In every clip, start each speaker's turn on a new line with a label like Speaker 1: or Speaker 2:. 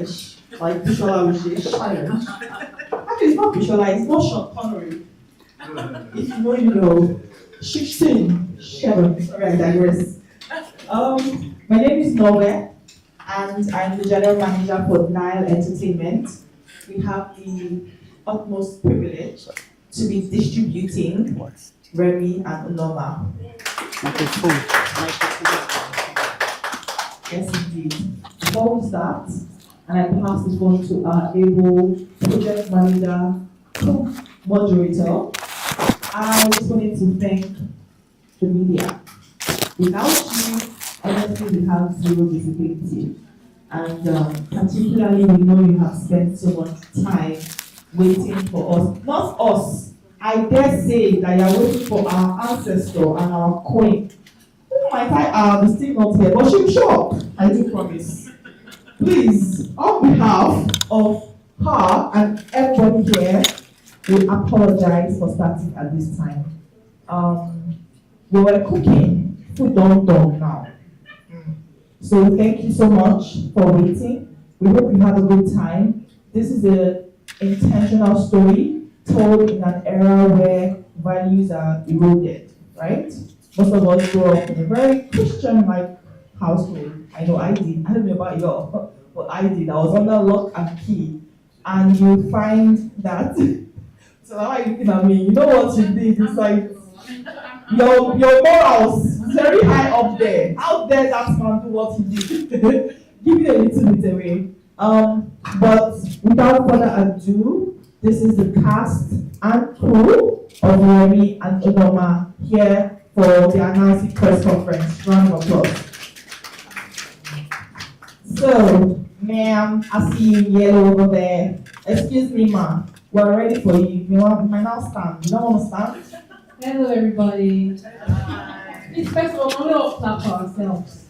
Speaker 1: challenge, like Bisola will say, challenge. Actually, it's not Bisola, it's not Sean Connery. If you know, you know. 16, 7. Sorry, I digress. My name is Nneoma, and I'm the general manager for Nile Entertainment. We have the utmost privilege to be distributing Remi and Nneoma. Yes, indeed. Before we start, and I pass this one to our able project manager, co-moderator, I just wanted to thank the media. Without you, honestly, we have zero visibility. And particularly, we know you have spent so much time waiting for us. Not us. I dare say that you are waiting for our ancestor and our queen. Who might I be still not here, but she'll show up. I do promise. Please, on behalf of her and everybody here, we apologize for starting at this time. We were cooking, food don't done now. So thank you so much for waiting. We hope you have a good time. This is an intentional story told in an era where values are eroded, right? Most of us grew up in a very Christian-like household. I know I did. I don't know about y'all, but I did. I was under lock and key. And you find that, so how are you looking at me? You know what you did? It's like, your morals very high up there. How dare that man do what he did? Give it a little bit away. But without further ado, this is the cast and crew of Remi and Nneoma here for the announcing press conference. Round of applause. So, ma'am, I see you yellow over there. Excuse me, ma'am. We're ready for you. You might now stand. You don't want to stand?
Speaker 2: Hello, everybody. Please, first of all, we all clap for ourselves.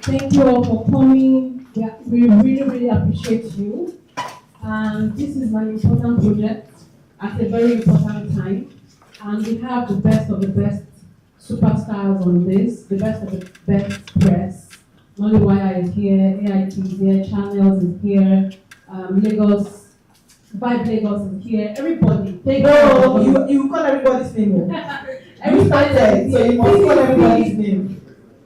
Speaker 2: Thank you all for coming. We really appreciate you. And this is an important project at a very important time. And we have the best of the best superstars on this, the best of the best press. Nollywood is here, AIT is here, Channels is here, Lagos. Vibe Lagos is here. Everybody.
Speaker 1: No, you call everybody's name.
Speaker 2: Everybody that is
Speaker 1: so
Speaker 2: here.
Speaker 1: you must call everybody's name.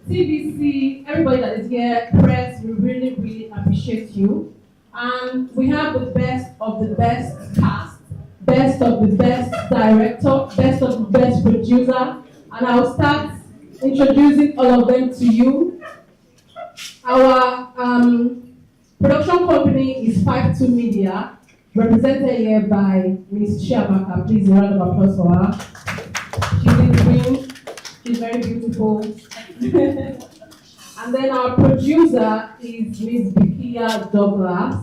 Speaker 2: TVC, everybody that is here, press, we really appreciate you. And we have the best of the best cast, best of the best director, best of the best producer. And I'll start introducing all of them to you. Our production company is 52 Media. Represented here by Ms. Chiamaka. Please, a round of applause for her. She's in green. She's very beautiful. And then our producer is Ms. Bikia Douglas.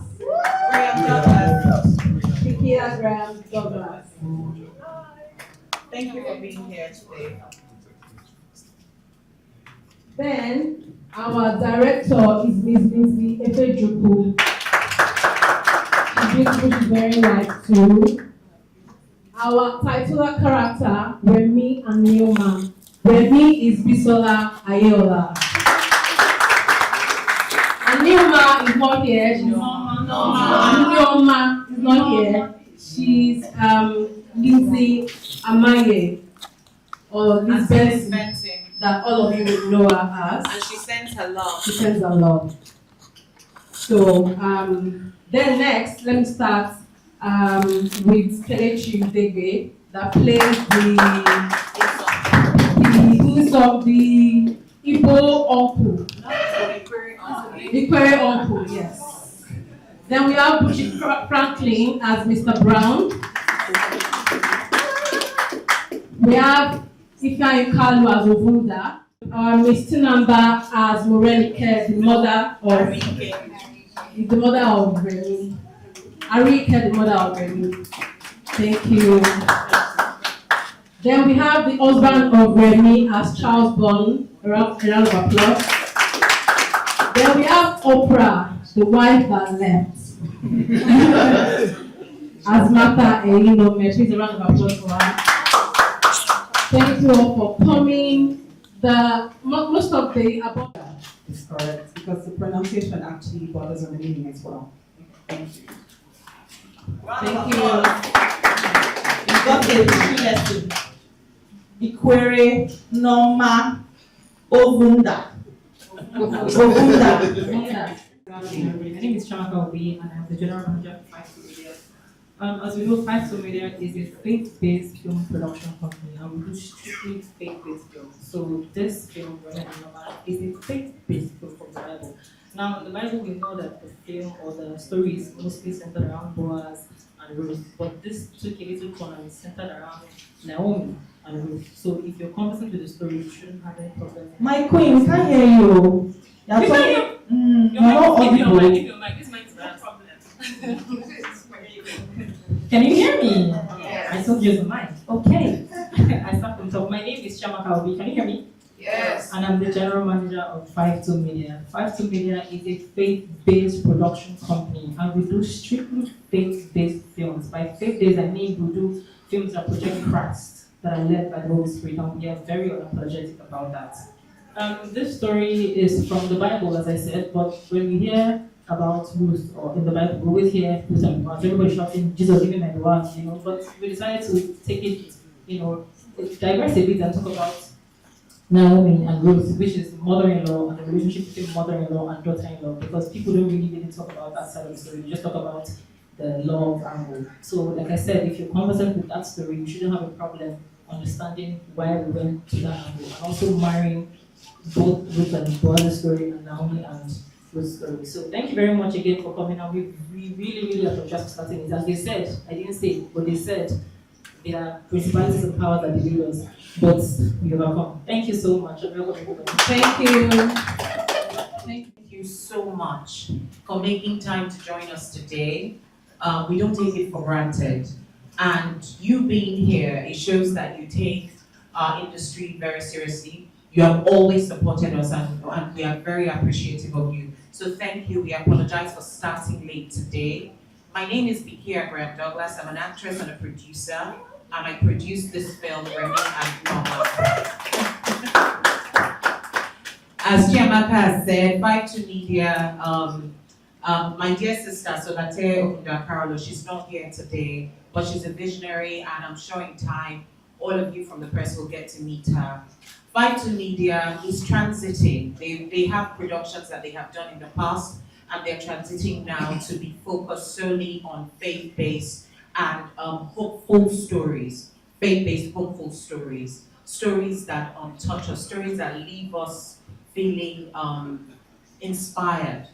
Speaker 2: Bikia Graham Douglas.
Speaker 3: Thank you for being here today.
Speaker 2: Then our director is Ms. Lindsay Efejuku. Beautiful, she's very nice too. Our titular character, Remi and Nneoma. Remi is Bisola Ayeola. And Nneoma is not here. Nneoma is not here. She's Lindsay Amaye, or Liz Benson, that all of you know her as.
Speaker 3: And she sends her love.
Speaker 2: She sends her love. So, then next, let me start with Kelechi Udegbe that plays the Igbo uncle. The Query uncle, yes. Then we have Bucci Franklin as Mr. Brown. We have Ifeanyi Kalu as Ovunda. Ms. Tinamba as Morenike, the mother of Remi. Arike, the mother of Remi. Thank you. Then we have the husband of Remi as Charles Bond. A round of applause. Then we have Oprah, the wife that left. As Martha Eyinome. Please, a round of applause for her. Thank you all for coming. Most of the above.
Speaker 4: is correct, because the pronunciation actually borders on the meaning as well. Thank you.
Speaker 1: Thank you. You got a history lesson. Ikwere, Nneoma, Ovunda. Ovunda.
Speaker 5: My name is Chamaka Obi, and I'm the General Manager of 52 Media. As we know, 52 Media is a faith-based film production company, and we do strictly faith-based films. So this film, Remi and Nneoma, is a faith-based film from the Bible. Now, in the Bible, we know that the film or the story is mostly centered around Boaz and Ruth, but this took a little turn and is centered around Naomi and Ruth. So if you're conversant with the story, you shouldn't have any problem.
Speaker 1: My queen, we can't hear you. You're talking. You're not audible.
Speaker 5: This mic is no problem. Can you hear me?
Speaker 3: Yes.
Speaker 5: I told you the mic. Okay. I start from top. My name is Chamaka Obi. Can you hear me?
Speaker 3: Yes.
Speaker 5: And I'm the general manager of 52 Media. 52 Media is a faith-based production company, and we do strictly faith-based films. By faith-based, I mean we do films that project Christ, that are led by the Holy Spirit, and we are very unapologetic about that. This story is from the Bible, as I said, but when we hear about Ruth, or in the Bible, we always hear Ruth and Boaz, everybody shouting, Jesus, give me my Boaz, but we decided to take it, digress a bit and talk about Naomi and Ruth, which is mother-in-law, and the relationship between mother-in-law and daughter-in-law, because people don't really talk about that side of the story, we just talk about the love angle. So, like I said, if you're conversant with that story, you shouldn't have a problem understanding why we went to that angle, and also marrying both Ruth and Boaz's story and Naomi and Ruth's story. So thank you very much again for coming, and we really apologize for starting it. As they said, I didn't say it, but they said there are principalities and powers that delude us, but we overcome. Thank you so much.
Speaker 3: Thank you. Thank you so much for making time to join us today. We don't take it for granted. And you being here, it shows that you take our industry very seriously. You have always supported us, and we are very appreciative of you. So thank you. We apologize for starting late today. My name is Bikia Graham Douglas. I'm an actress and a producer, and I produced this film, Remi and Nneoma. As Chiamaka has said, 52 Media, my dear sister, Solate Okunda Carolo, she's not here today, but she's a visionary, and I'm sure in time, all of you from the press will get to meet her. 52 Media is transiting. They have productions that they have done in the past, and they're transiting now to be focused solely on faith-based and hopeful stories. Faith-based, hopeful stories. Stories that touch us, stories that leave us feeling inspired.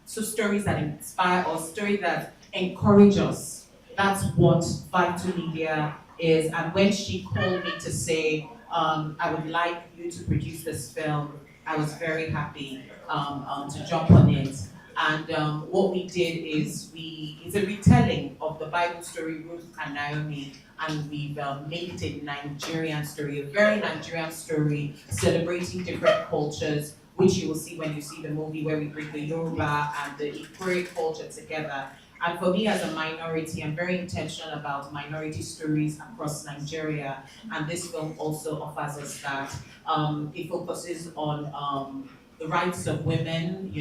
Speaker 3: So stories that inspire us, stories that encourage us. That's what 52 Media is. And when she called me to say, I would like you to produce this film, I was very happy to jump on it. And what we did is it's a retelling of the Bible story, Ruth and Naomi, and we've made it a Nigerian story, a very Nigerian story, celebrating different cultures, which you will see when you see the movie, where we bring the Yoruba and the Ikwere culture together. And for me as a minority, I'm very intentional about minority stories across Nigeria. And this film also offers us that. It focuses on the rights of women,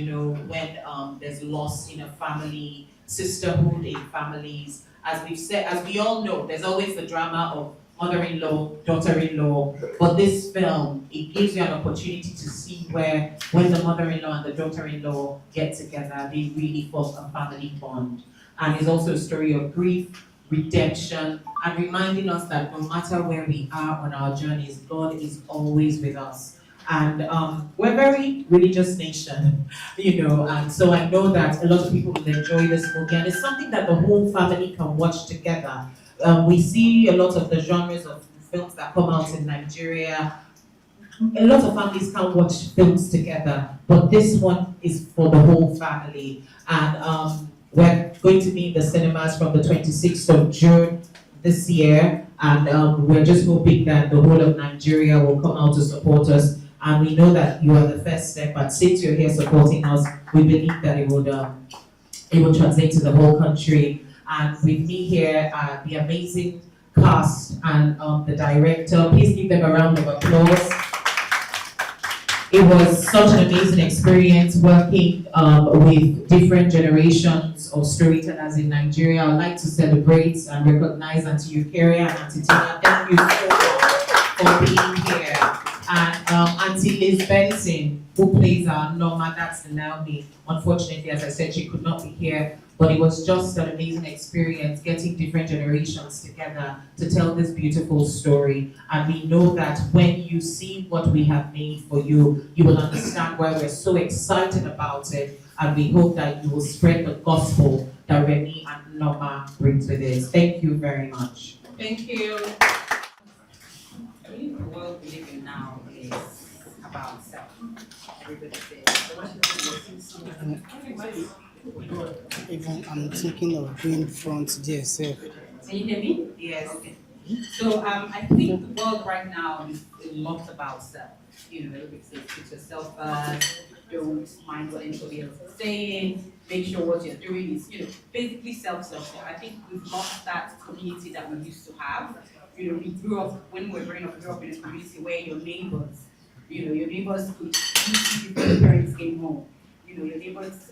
Speaker 3: when there's loss in a family, sisterhood in families. As we've said, as we all know, there's always the drama of mother-in-law, daughter-in-law, but this film, it gives you an opportunity to see where, when the mother-in-law and the daughter-in-law get together, they really form a family bond. And it's also a story of grief, redemption, and reminding us that no matter where we are on our journeys, God is always with us. And we're a very religious nation, and so I know that a lot of people will enjoy this movie, and it's something that the whole family can watch together. We see a lot of the genres of films that come out in Nigeria. A lot of families can't watch films together, but this one is for the whole family. And we're going to be in the cinemas from the 26th of June this year, and we're just hoping that the whole of Nigeria will come out to support us. And we know that you are the first step, but since you're here supporting us, we believe that it will translate to the whole country. And with me here are the amazing cast and the director. Please give them a round of applause. It was such an amazing experience working with different generations of storytellers in Nigeria. I'd like to celebrate and recognize Auntie Eukaria and Auntie Tina. Thank you so much for being here. And Auntie Liz Benson, who plays our Nneoma, that's Nneoma. Unfortunately, as I said, she could not be here, but it was just an amazing experience getting different generations together to tell this beautiful story. And we know that when you see what we have made for you, you will understand why we're so excited about it. And we hope that you will spread the gospel that Remi and Nneoma brings with us. Thank you very much.
Speaker 6: Thank you. I believe the world we live in now is about self. Everybody says.
Speaker 7: Even I'm thinking of doing front there, sir.
Speaker 6: Can you hear me? Yes. Okay. So I think the world right now is a lot about self. Everybody says put yourself first, don't mind what anybody else is saying, make sure what you're doing is, basically self-serving. I think we've lost that community that we used to have. We grew up, when we were growing up, we grew up in a community where your neighbors could see you before your parents came home. Your neighbor's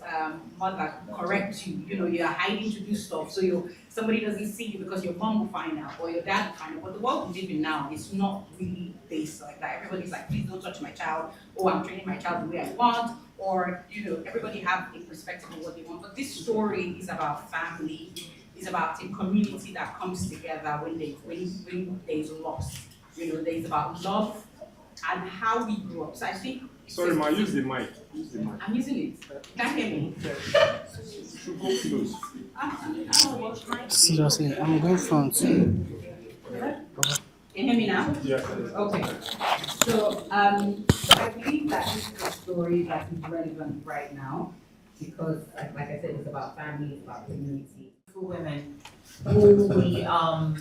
Speaker 6: mother could correct you. You're hiding to do stuff, so somebody doesn't see you because your mom will find out or your dad will find out. But the world we live in now is not really based like that. Everybody's like, please don't touch my child, or I'm training my child the way I want, or everybody have a perspective of what they want. But this story is about family. It's about a community that comes together when there's loss. There's about love and how we grew up. So I think.
Speaker 8: Sorry, ma, use the mic.
Speaker 6: I'm using it. You can't hear me.
Speaker 8: Should go close.
Speaker 7: Seriously, I'm going front.
Speaker 6: Can you hear me now?
Speaker 8: Yeah.
Speaker 6: Okay. So I believe that this is a story that is relevant right now because, like I said, it's about family, it's about community.
Speaker 3: For women who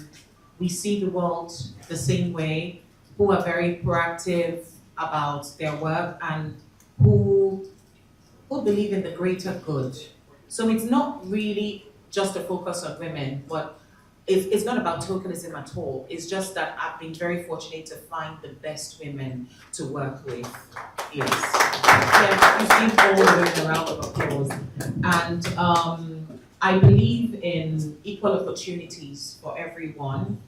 Speaker 3: we see the world the same way, who are very proactive about their work and who believe in the greater good. So it's not really just a focus on women, but it's not about tokenism at all. It's just that I've been very fortunate to find the best women to work with. Yes. Yeah, you give all the women a round of applause. And I believe in equal opportunities for everyone,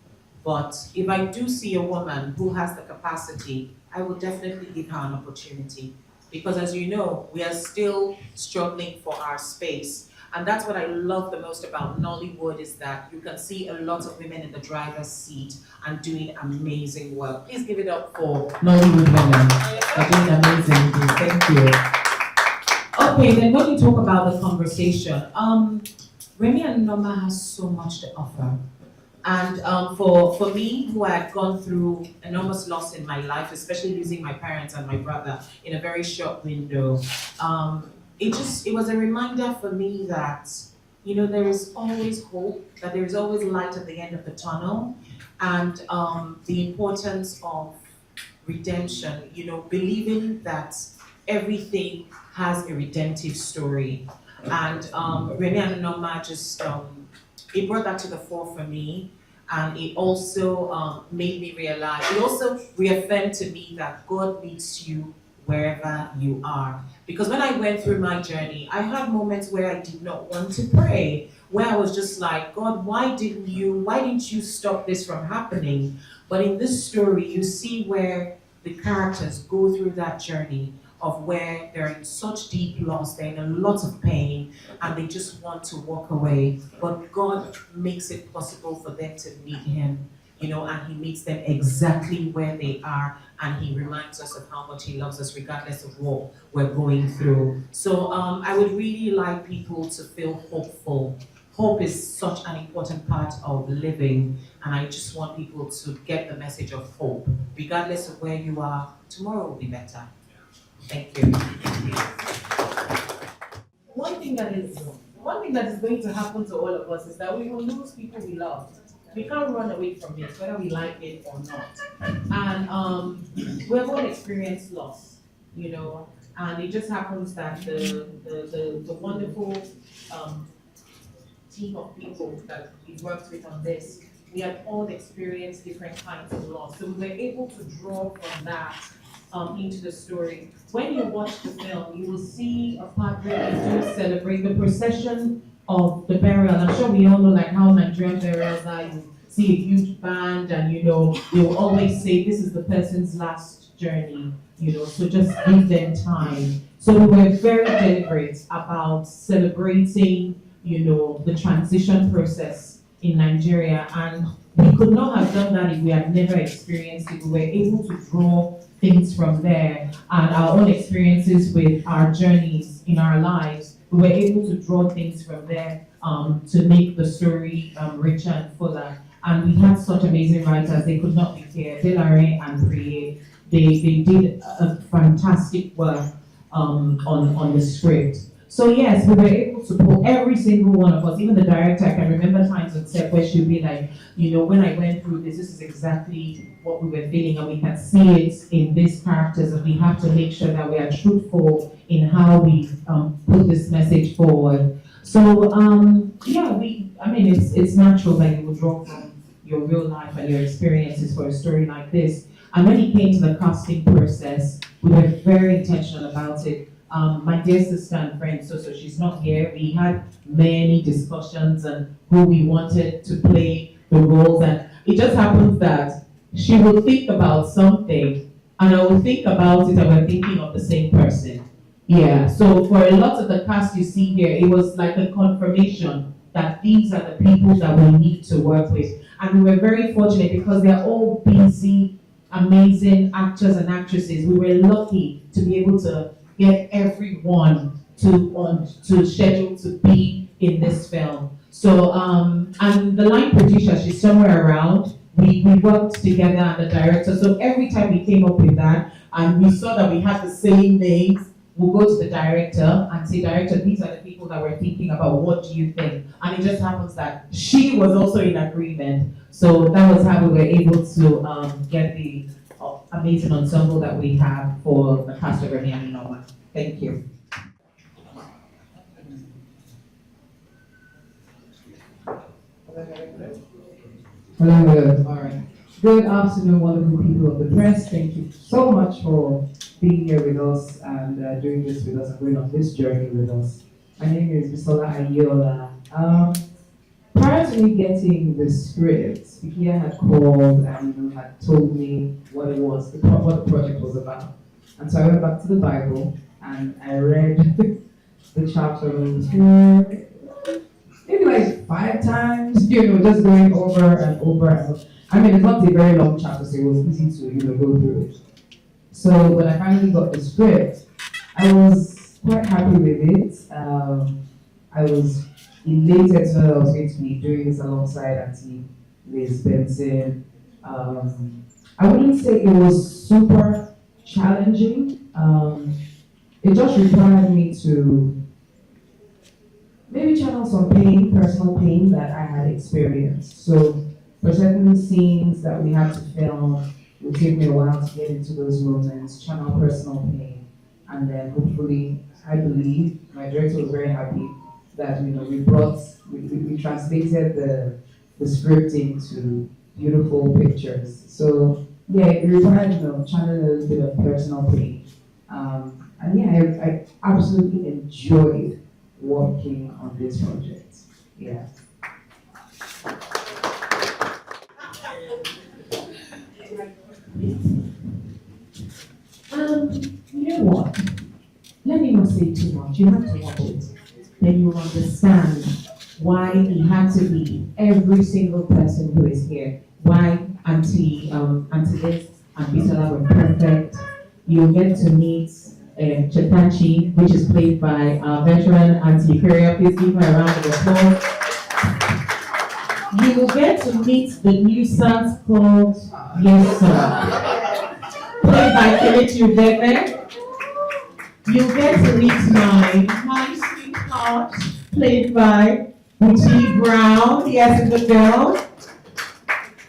Speaker 3: but if I do see a woman who has the capacity, I will definitely give her an opportunity. Because as you know, we are still struggling for our space. And that's what I love the most about Nollywood is that you can see a lot of women in the driver's seat and doing amazing work. Please give it up for Nollywood women. They're doing amazing things. Thank you. Okay, then when you talk about the conversation, Remi and Nneoma has so much to offer. And for me, who had gone through enormous loss in my life, especially losing my parents and my brother in a very short window, it was a reminder for me that, there is always hope, that there is always light at the end of the tunnel, and the importance of redemption, believing that everything has a redemptive story. And Remi and Nneoma just, it brought that to the fore for me, and it also made me realize, it also reaffirmed to me that God meets you wherever you are. Because when I went through my journey, I had moments where I did not want to pray, where I was just like, God, why didn't you stop this from happening? But in this story, you see where the characters go through that journey of where they're in such deep loss, they're in a lot of pain, and they just want to walk away. But God makes it possible for them to meet Him, and He meets them exactly where they are, and He reminds us of how much He loves us regardless of what we're going through. So I would really like people to feel hopeful. Hope is such an important part of living, and I just want people to get the message of hope. Regardless of where you are, tomorrow will be better. Thank you.
Speaker 2: One thing that is going to happen to all of us is that we will lose people we love. We can't run away from it, whether we like it or not. And we've all experienced loss, and it just happens that the wonderful team of people that we worked with on this, we had all experienced different kinds of loss. So we were able to draw from that
Speaker 3: into the story. When you watch the film, you will see a part where they do celebrate the procession of the burial. I'm sure we all know like how Nigerian burials are. You see a huge band, and they will always say this is the person's last journey. So just give them time. So we were very deliberate about celebrating, the transition process in Nigeria, and we could not have done that if we had never experienced it. We were able to draw things from there and our own experiences with our journeys in our lives. We were able to draw things from there to make the story richer and fuller. And we had such amazing writers, they could not be here. Delare and Priye, they did a fantastic work on the script. So yes, we were able to pull every single one of us, even the director. I can remember times on set where she'd be like, when I went through this is exactly what we were feeling, and we can see it in these characters, and we have to make sure that we are truthful in how we put this message forward. So it's natural that you would draw from your real life and your experiences for a story like this. And when it came to the casting process, we were very intentional about it. My dear sister and friend, so she's not here. We had many discussions on who we wanted to play the roles, and it just happens that she will think about something, and I will think about it, and we're thinking of the same person. Yeah, so for a lot of the cast you see here, it was like a confirmation that these are the people that we need to work with. And we were very fortunate because they're all busy, amazing actors and actresses. We were lucky to be able to get everyone to schedule to be in this film. So, and the line producer, she's somewhere around. We worked together and the director. So every time we came up with that and we saw that we had the same names, we'll go to the director and say, director, these are the people that we're thinking about. What do you think? And it just happens that she was also in agreement. So that was how we were able to get the amazing ensemble that we have for the cast of Remi and Nneoma. Thank you.
Speaker 1: Hello, all right. Good afternoon, wonderful people of the press. Thank you so much for being here with us and doing this with us and going on this journey with us. My name is Bisola Ayola. Prior to me getting the script, Ikia had called and had told me what it was, what the project was about. And so I went back to the Bible and I read the chapter maybe like 5 times, just going over and over and over. I mean, it's not a very long chapter, so it was easy to, go through it. So when I finally got the script, I was quite happy with it. I was elated to know that I was going to be doing this alongside Auntie Liz Benson. I wouldn't say it was super challenging. It just required me to maybe channel some pain, personal pain that I had experienced. So for certain scenes that we had to film, it would take me a while to get into those moments, channel personal pain, and then hopefully, I believe, my director was very happy that we translated the script into beautiful pictures. So yeah, it required channeling a little bit of personal pain. And yeah, I absolutely enjoyed working on this project. Yeah. You know what? Let me not say too much. You have to watch it. Then you understand why it had to be every single person who is here. Why Auntie Liz and Bisola were perfect. You'll get to meet Chetachi, which is played by our veteran Auntie Peria. Please give her a round of applause. You will get to meet the new nuisance called Yes Sir, played by Kelechi Ubebe. You'll get to meet my sweetheart, played by Bucci Brown. Yes, in the film.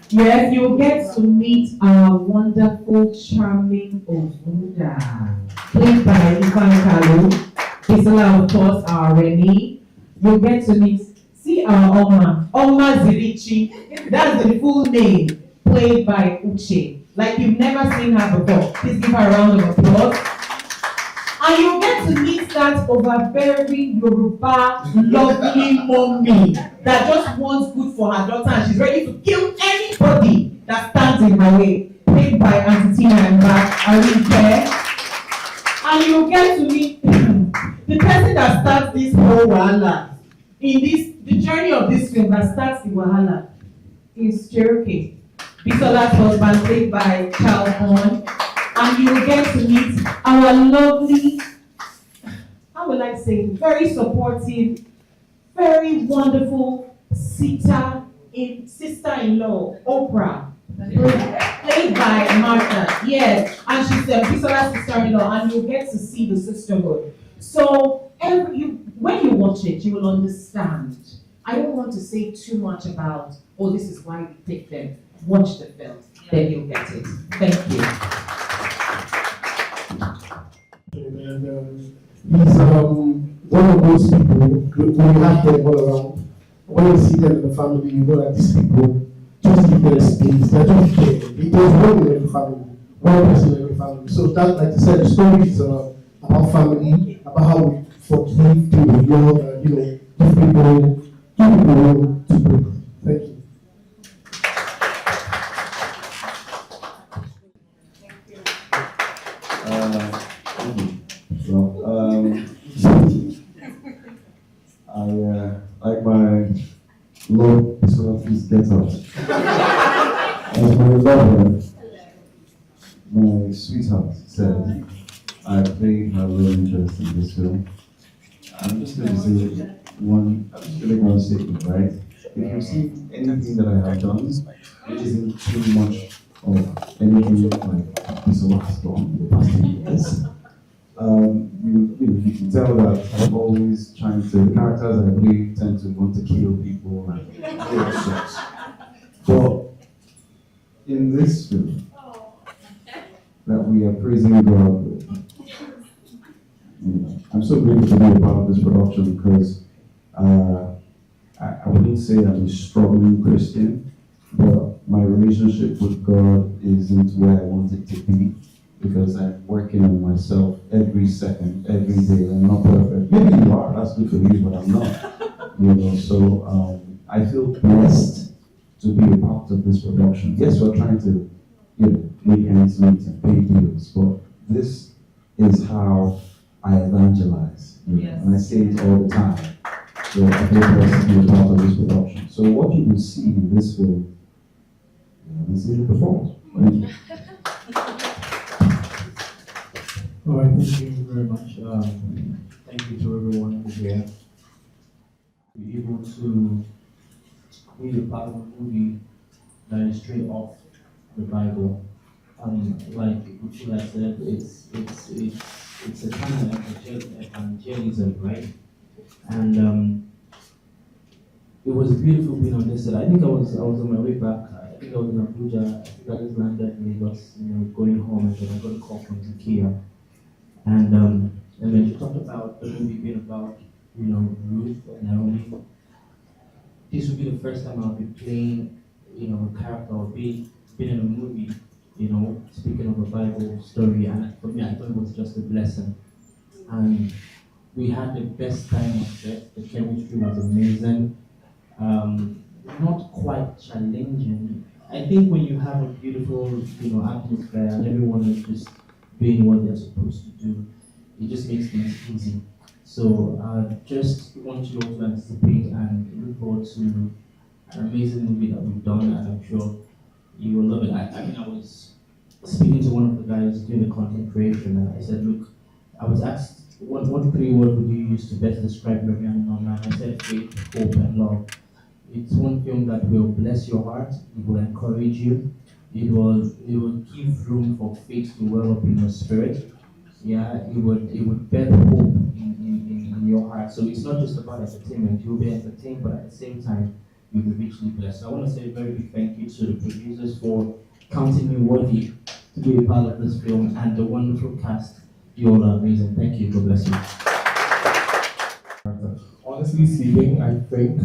Speaker 1: Yes, you'll get to meet our wonderful, charming Ovunda, played by Ifan Kalu. Bisola, of course, our Remi. You'll get to meet, our Oma Zirichi. That's the full name, played by Uche. like you've never seen her before. Please give her a round of applause. And you get to meet that overbearing Yoruba lovely mommy that just wants good for her daughter and she's ready to kill anybody that stands in her way. Played by Auntie Tina and Uche. And you get to meet the person that starts this whole wahala. The journey of this film that starts the wahala is Cherokee. Bisola's husband, played by Charles Horn. And you will get to meet our lovely, how will I say, very supportive, very wonderful sister-in-law, Oprah, played by Martha. Yes, and she's Bisola's sister-in-law, and you'll get to see the sisterhood. So when you watch it, you will understand. I don't want to say too much about, oh, this is why we picked them. Watch the film, then you'll get it. Thank you.
Speaker 9: And he's one of those people, when you have them all around, when you see them in the family, you know that these people just give their space, they don't care. There's one in every family, one person in every family. So that, like I said, the story is about family, about how we forgive, do love, and give people room to breathe. Thank you.
Speaker 10: I like my love, Bisola, please get out. As my lover, my sweetheart said, I played her love interest in this film. I'm just going to say I'm just going to make one statement, right? If you see anything that I have done, it isn't too much of anything like Bisola has done in the past 10 years. You can tell that I'm always trying to, the characters I play tend to want to kill people and all sorts. But in this film, that we are praising God with, I'm so grateful to be a part of this production because I wouldn't say I'm a struggling Christian, but my relationship with God isn't where I want it to be. Because I'm working on myself every second, every day. I'm not perfect. Maybe you are, that's good for you, but I'm not. So I feel blessed to be a part of this production. Yes, we're trying to, make ends meet and pay bills, but this is how I evangelize.
Speaker 1: Yes.
Speaker 10: And I say it all the time. So I feel blessed to be a part of this production. So what you will see in this film, this is the performance. Thank you.
Speaker 11: All right, thank you very much. Thank you to everyone who's here. We're able to be a part of a movie that is straight off the Bible. Like Uche said, it's a kind of evangelism, right? And it was beautiful being on this set. I think I was on my way back. I think I was in Abuja. I think I just landed in Lagos, going home, and then I got a call from Zakia. And then she talked about the movie being about, Ruth and Naomi. This would be the first time I'll be playing, a character or being in a movie, speaking of a Bible story. And for me, I thought it was just a blessing. And we had the best time on set. The chemistry was amazing. Not quite challenging. I think when you have a beautiful, atmosphere and everyone is just doing what they're supposed to do, it just makes things easy. So I just want you all to anticipate and look forward to an amazing movie that we've done, and I'm sure you will love it. I was speaking to one of the guys doing the content creation, and I said, look, I was asked, what 3 words would you use to best describe Remi and Nneoma? I said faith, hope, and love. It's one film that will bless your heart, it will encourage you, it will give room for faith to well up in your spirit. Yeah, it would bear hope in your heart. So it's not just about entertainment. You'll be entertained, but at the same time, you'll be richly blessed. So I want to say a very big thank you to the producers for counting me worthy to be a part of this film, and the wonderful cast. You all are amazing. Thank you. God bless you.
Speaker 9: Honestly speaking, I think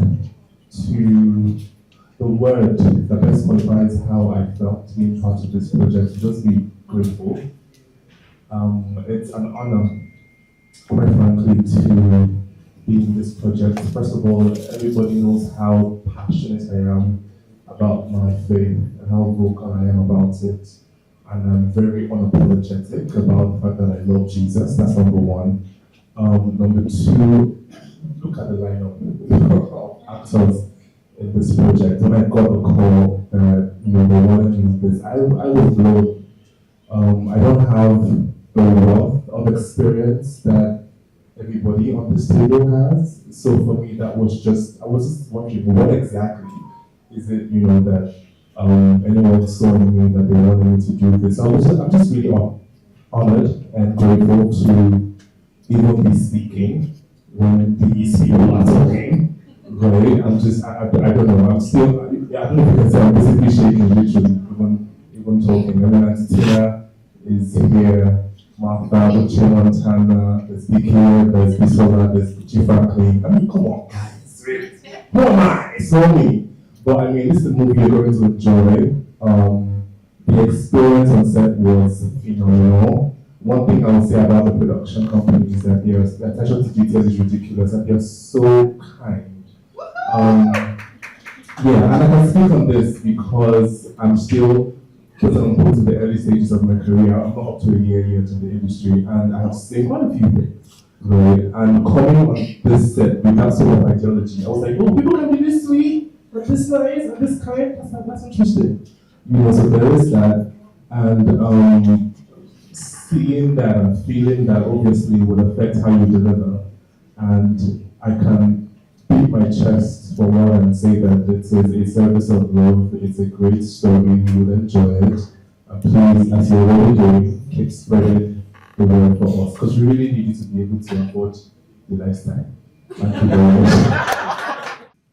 Speaker 9: to
Speaker 11: the word that best qualifies how I felt being part of this project would just be grateful. It's an honor, quite frankly, to be in this project. First of all, everybody knows how passionate I am about my faith and how vocal I am about it. And I'm very unapologetic about the fact that I love Jesus. That's number one. Number two, look at the lineup of actors in this project. When I got the call that they wanted to do this, I was blown. I don't have the wealth of experience that everybody on this table has. So for me, I was just wondering, what exactly is it, that anyone saw in me that they wanted me to do this. I'm just really honored and grateful to even be speaking when these people are talking. Right? I don't know, I don't know if you can say I'm basically shaking literally, even talking. I mean, Auntie Tina is here, Martha, Uche, Montana, there's BK, there's Bisola, there's Bucci. I mean, come on, guys, really. Who am I? It's not me. But I mean, this is a movie you're going to enjoy. The experience on set was phenomenal. One thing I would say about the production company is that their attention to detail is ridiculous and they're so kind. And I can speak on this because I'm still in the early stages of my career. I'm not up to a year yet in the industry, and I have seen quite a few things. Right? And coming on this set with that sort of ideology, I was like, oh, people can be this sweet, but this stories and this current, that's interesting. So there is that, and seeing that and feeling that obviously would affect how you deliver, and I can beat my chest for one and say that it is a service of love, it's a great story, you will enjoy it, and please, as you're already doing, keep spreading the word for us, because we really need you to be able to afford the lifestyle. Thank you very much.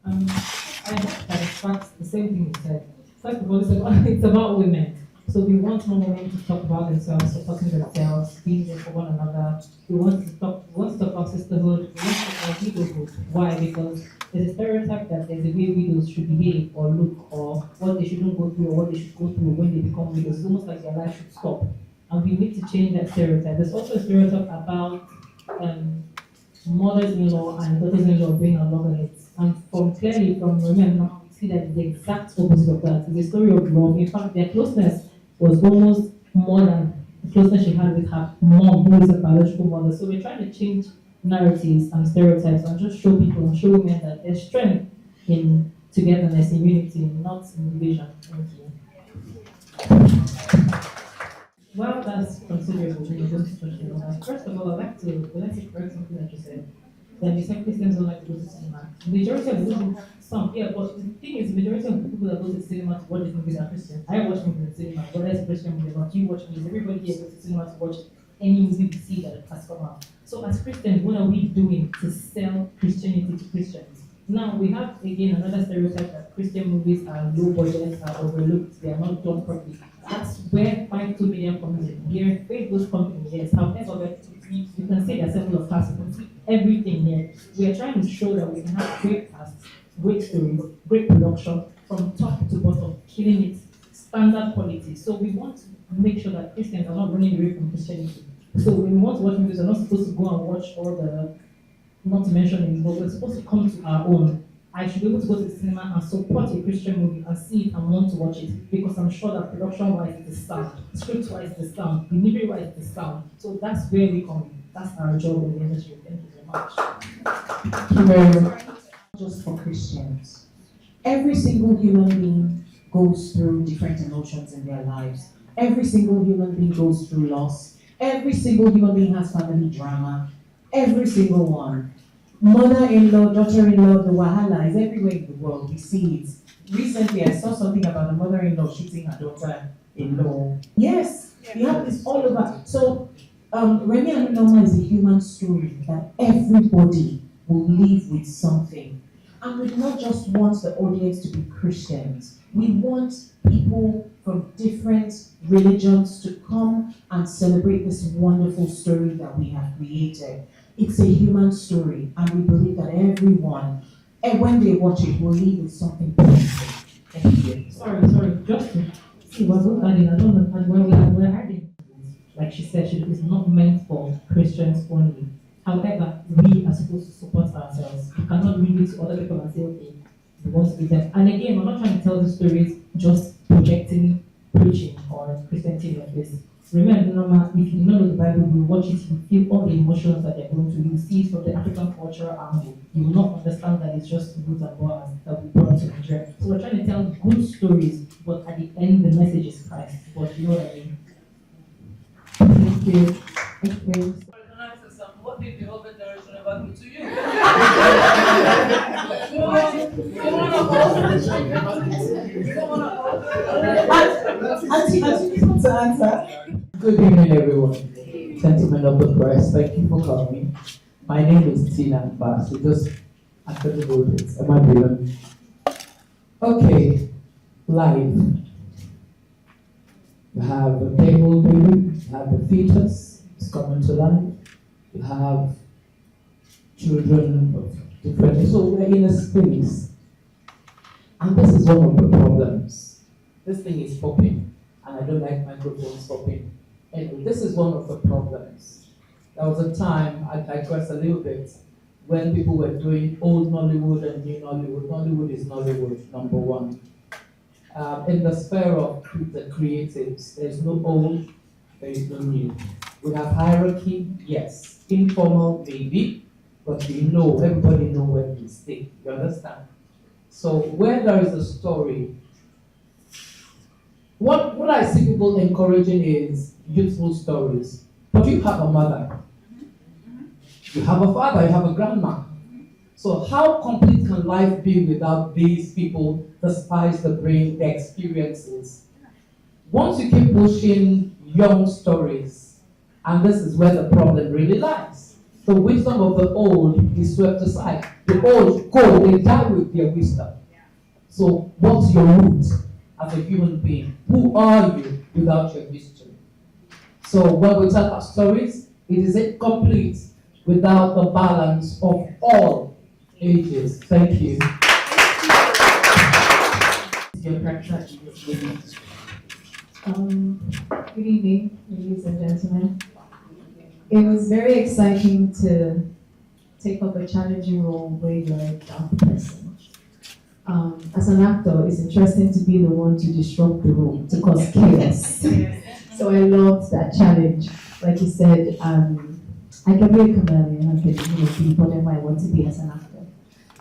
Speaker 5: I hope that it's fact the same thing you said. First of all, it's about women. So we want more women to talk about themselves, supporting themselves, being there for one another. We want to talk about sisterhood. We want to talk about widowhood. Why? Because there's a stereotype that there's a way widows should behave or look, or what they shouldn't go through, or what they should go through when they become widows. It's almost like their life should stop. And we need to change that stereotype. There's also a stereotype about mothers-in-law and daughters-in-law being along with it. And clearly from Remi and Nneoma, we see that the exact opposite of that. It's a story of love. In fact, their closeness was almost more than the closeness she had with her mom, who is a biological mother. So we're trying to change narratives and stereotypes and just show people and show women that there's strength in togetherness, in unity, not in division. Thank you. Well, that's considerable. First of all, I'd like to correct something that you said. That you said Christians don't like to go to cinema. The majority of people, but the thing is, the majority of the people that go to cinema to watch these movies are Christians. I watch movies in the cinema, whether it's a Christian movie or not, you watch movies. Everybody here goes to cinema to watch any movie we see that has come out. So as Christians, what are we doing to sell Christianity to Christians? Now, we have, again, another stereotype that Christian movies are low budget, are overlooked, they are not done properly. That's where 5 2 million comes in. We're a faith-based company, yes. However, you can say there's several of us, you can see everything here. We are trying to show that we can have great casts, great stories, great production, from top to bottom, killing it, standard quality. So we want to make sure that Christians are not running away from Christianity. So when we want to watch movies, we're not supposed to go and watch all the, not to mention it, but we're supposed to come to our own. I should be able to go to the cinema and support a Christian movie and see it and want to watch it, because I'm sure that production-wise it's the sound, script-wise it's the sound, delivery-wise it's the sound. So that's where we come in. That's our job in the industry. Thank you very much.
Speaker 1: Thank you very much. Just for Christians. Every single human being goes through different emotions in their lives. Every single human being goes through loss. Every single human being has family drama. Every single one. Mother-in-law, daughter-in-law, the wahala is everywhere in the world. We see it. Recently, I saw something about a mother-in-law cheating her daughter-in-law. Yes, you have this all over. So, Remi and Nneoma is a human story that everybody will live with something. And we do not just want the audience to be Christians. We want people from different religions to come and celebrate this wonderful story that we have created. It's a human story, and we believe that everyone, and when they watch it, will leave with something positive.
Speaker 5: Thank you. Sorry, just to see what's adding. I don't know, and when we're adding, like she said, she is not meant for Christians only. However, we are supposed to support ourselves. We cannot read it to other people and say, okay, we want to be them. And again, we're not trying to tell the stories just projecting, preaching, or Christianity like this. Remember, Nneoma, if you know the Bible, you watch it, you feel all the emotions that they're going through. You see it from the African cultural angle. You will not understand that it's just root and bars that we brought to Nigeria. So we're trying to tell good stories, but at the end, the message is Christ. But you know what I mean? Thank you. Thank you.
Speaker 6: What did the older generation ever do to you?
Speaker 1: To answer.
Speaker 12: Good evening, everyone. Gentlemen of the press, thank you for coming. My name is Tina Bass. So just after the vote, am I brilliant? Okay, live. You have a table baby, you have the fetus, it's coming to life. You have children of different, so we're in a space. And this is one of the problems. This thing is popping, and I don't like microphones popping. Anyway, this is one of the problems. There was a time, I digress a little bit, when people were doing old Nollywood and new Nollywood. Nollywood is Nollywood, number one. In the sphere of the creatives, there's no old, there is no new. We have hierarchy, yes. Informal, maybe, but we know, everybody knows where we stay. You understand? So where there is a story, what I see people encouraging is youthful stories. But you have a mother, you have a father, you have a grandma. So how complete can life be without these people, the spice, the brain, the experiences? Once you keep pushing young stories, and this is where the problem really lies. The wisdom of the old is swept aside. The old go, they die with their wisdom. So what's your root as a human being? Who are you without your history? So when we tell our stories, it is incomplete without the balance of all ages. Thank you.
Speaker 13: Good evening, ladies and gentlemen. It was very exciting to take up a challenging role where you're a dark person. As an actor, it's interesting to be the one to disrupt the room, to cause chaos. So I loved that challenge. Like you said, I can be a chameleon, I can be whatever I want to be as an actor.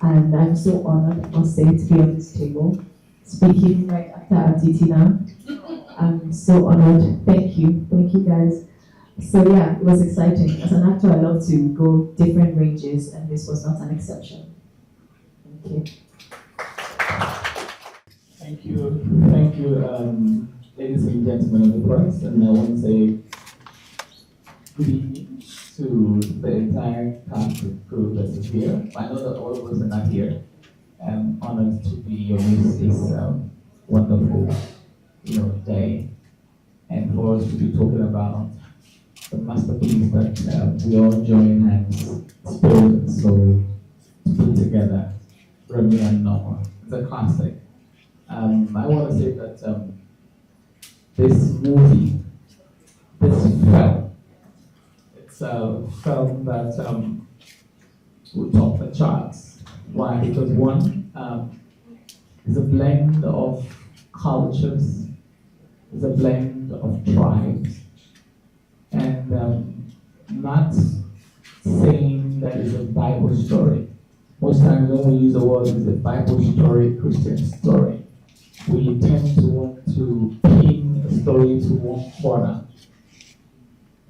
Speaker 13: And I'm so honored, I must say, to be on this table, speaking right after Titina. I'm so honored. Thank you guys. So yeah, it was exciting. As an actor, I love to go different ranges, and this was not an exception. Thank you.
Speaker 12: Thank you, ladies and gentlemen of the press, and I want to say good evening to the entire cast and crew that is here. I know that all of us are not here. I'm honored to be amidst this wonderful, day, and for us to be talking about the masterpiece that we all join hands, spirit and soul, to put together, Remi and Nneoma. It's a classic. I want to say that this movie, this film, it's a film that will top the charts. Why? Because one, it's a blend of cultures, it's a blend of tribes, and not saying that it's a Bible story. Most times when we use the word it's a Bible story, Christian story, we tend to want to pin a story to one corner.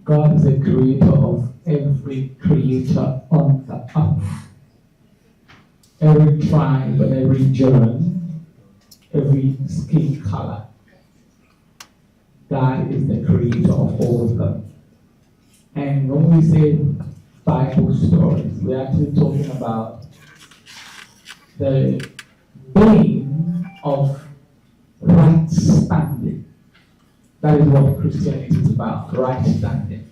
Speaker 12: God is the creator of every creature on the earth. Every tribe and every germ, every skin color. God is the creator of all of them. And when we say Bible stories, we're actually talking about the being of right standing. That is what Christianity is about, right standing.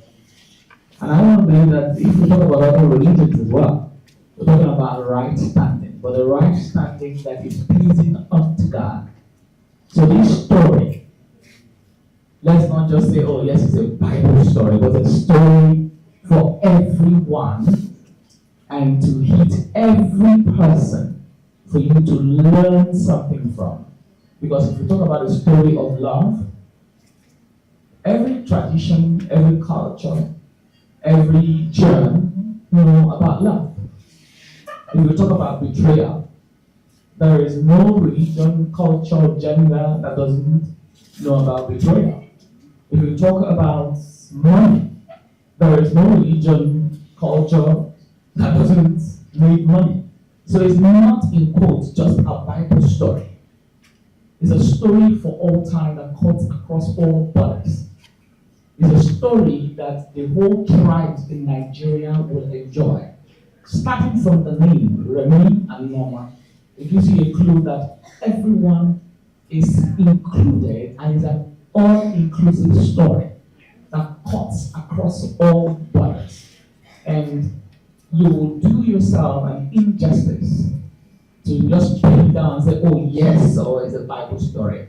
Speaker 12: And I want to believe that if we talk about other religions as well, we're talking about right standing, but a right standing that is pleasing unto God So this story, let's not just say, oh yes, it's a Bible story, but a story for everyone and to hit every person for you to learn something from. Because if you talk about a story of love, every tradition, every culture, every germ know about love. If you talk about betrayal, there is no religion, culture, gender that doesn't know about betrayal. If you talk about money, there is no religion, culture that doesn't need money. So it's not, in quotes, just a Bible story. It's a story for all time that cuts across all borders. It's a story that the whole tribes in Nigeria will enjoy. Starting from the name, Remi and Nneoma, it gives you a clue that everyone is included and is an all-inclusive story that cuts across all borders. And you will do yourself an injustice to just put it down and say, oh yes, or it's a Bible story.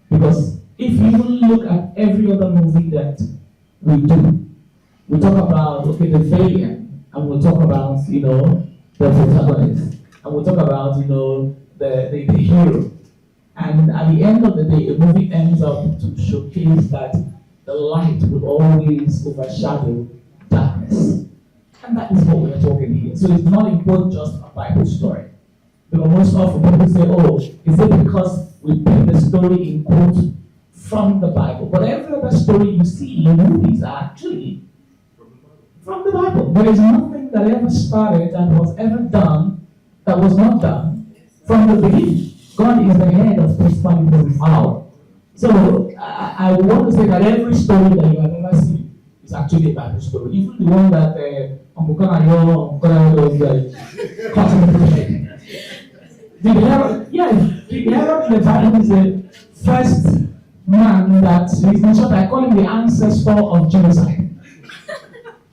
Speaker 12: Because if you look at every other movie that we do, we talk about, okay, the villain, and we'll talk about, the protagonist, and we'll talk about, the hero. And at the end of the day, the movie ends up to showcase that the light will always overshadow darkness. And that is what we're talking here. So it's not important just a Bible story. Because most often people say, oh, is it because we put the story in quotes from the Bible? But every other story you see in movies are actually from the Bible. There is nothing that ever started that was ever done that was not done from the beginning. God is the head of principalities and power. So I want to say that every story that you have ever seen is actually a Bible story. Even the one that Uncle Kanayo was cutting the head. The Herod in the Bible is the first man that is mentioned. I call him the ancestor of genocide.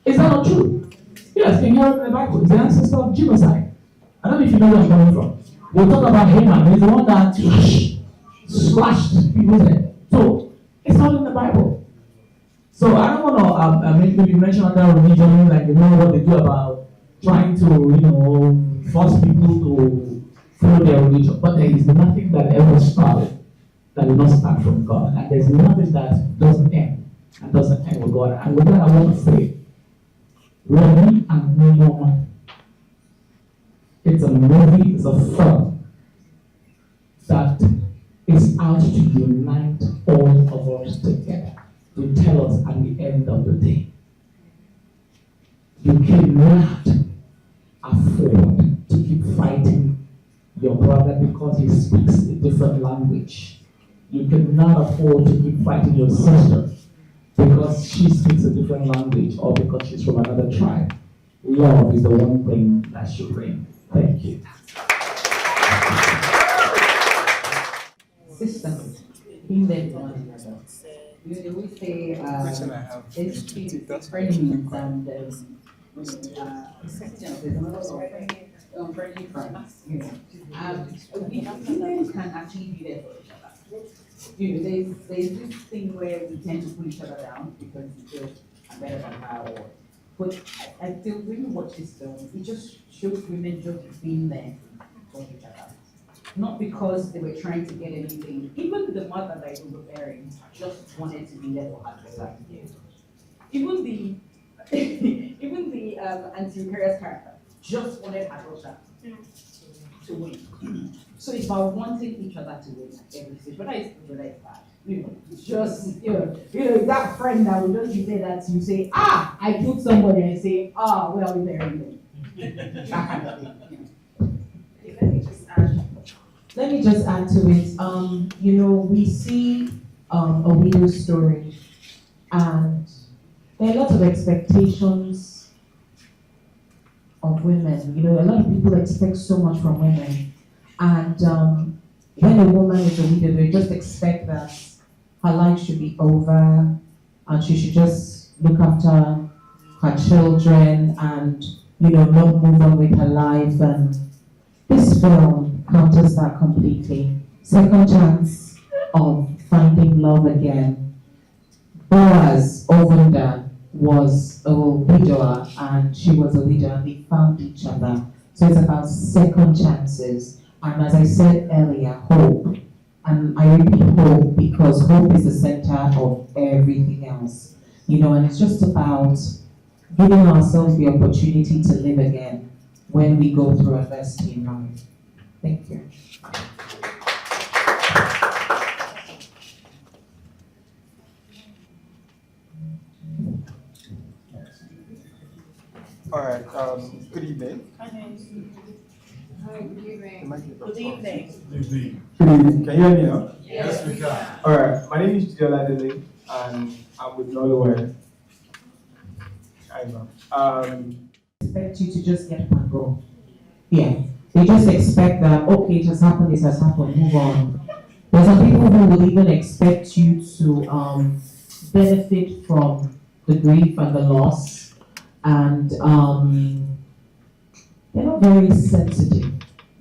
Speaker 12: Is that not true? Yes, King Herod in the Bible is the ancestor of genocide. I don't know if you know where I'm coming from. We'll talk about Haman. He's the one that slashed people's head. So it's not in the Bible. So I don't want to maybe mention other religion, like what they do about trying to force people to follow their religion. But there is nothing that ever started that did not start from God, and there's nothing that doesn't end and doesn't end with God. And with that, I want to say, Remi and Nneoma. It's a movie, it's a film that is out to unite all of us together, to tell us at the end of the day, you cannot afford to keep fighting your brother because he speaks a different language. You cannot afford to keep fighting your sister because she speaks a different language or because she's from another tribe. Love is the one thing that should reign. Thank you.
Speaker 6: Systems being there for one another. They always say it's friendly and there's another friendly friends. Women can actually be there for each other. There's this thing where we tend to put each other down because we feel I'm better than her. But I feel when you watch this film, it just shows women just being there for each other. Not because they were trying to get anything. Even the mother that we were bearing just wanted to be there for her daughter. Even the anti-imperialist character just wanted her daughter to win. So it's about wanting each other to win at every stage. Whether it's good, whether it's bad. Just that friend that will just be there that you say, I killed somebody, and say, well, we buried them. That kind of thing.
Speaker 1: Let me just add to it. We see a widow's story, and there are a lot of expectations of women. A lot of people expect so much from women, and when a woman is a widow, they just expect that her life should be over, and she should just look after her children and not move on with her life. And this film counters that completely. Second chance
Speaker 3: of finding love again. Boaz Ovunda was a widower and she was a widow and they found each other. So it's about second chances. And as I said earlier, hope. And I repeat hope because hope is the center of everything else. And it's just about giving ourselves the opportunity to live again when we go through adversity in life. Thank you.
Speaker 14: All right, good evening.
Speaker 1: Hi, good evening.
Speaker 14: Good
Speaker 1: evening.
Speaker 14: Good evening. Can you hear me now?
Speaker 1: Yes, we can.
Speaker 14: All right, my name is Bisola and I'm with Norway. I know.
Speaker 3: Expect you to just get up and go. Yeah. They just expect that, okay, it has happened, move on. There's some people who will even expect you to benefit from the grief and the loss, and they're not very sensitive.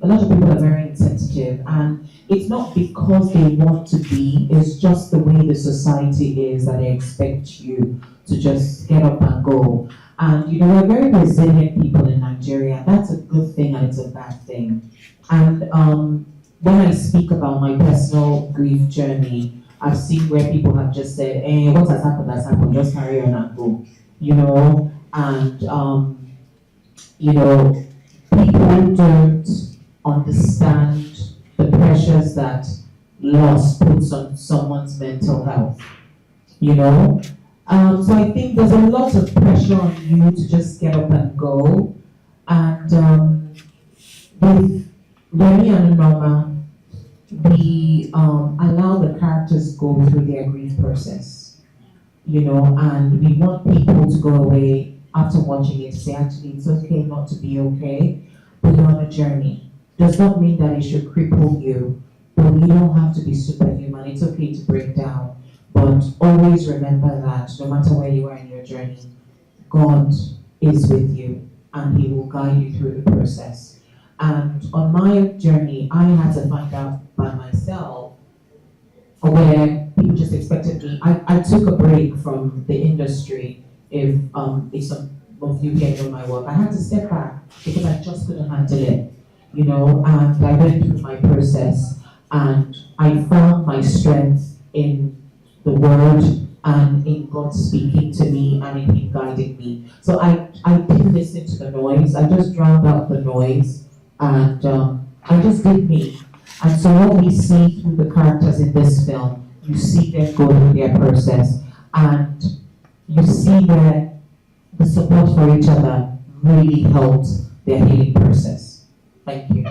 Speaker 3: A lot of people are very insensitive, and it's not because they want to be, it's just the way the society is that they expect you to just get up and go. And we're very resilient people in Nigeria. That's a good thing and it's a bad thing. And when I speak about my personal grief journey, I've seen where people have just said, hey, what has happened, just carry on and go. And people don't understand the pressures that loss puts on someone's mental health. So I think there's a lot of pressure on you to just get up and go. And with Remi and Nneoma, we allow the characters go through their grief process, and we want people to go away after watching it to say, actually, it's okay not to be okay, but you're on a journey. Does not mean that it should cripple you, but you don't have to be superhuman. It's okay to break down. But always remember that no matter where you are in your journey, God is with you and He will guide you through the process. And on my journey, I had to find out by myself where people just expected me. I took a break from the industry. If some of you here know my work, I had to step back because I just couldn't handle it, and I went through my process and I found my strength in the word and in God speaking to me and in Him guiding me. So I didn't listen to the noise. I just drowned out the noise and I just did me. And so what we see through the characters in this film, you see them go through their process and you see where the support for each other really helped their healing process. Thank you.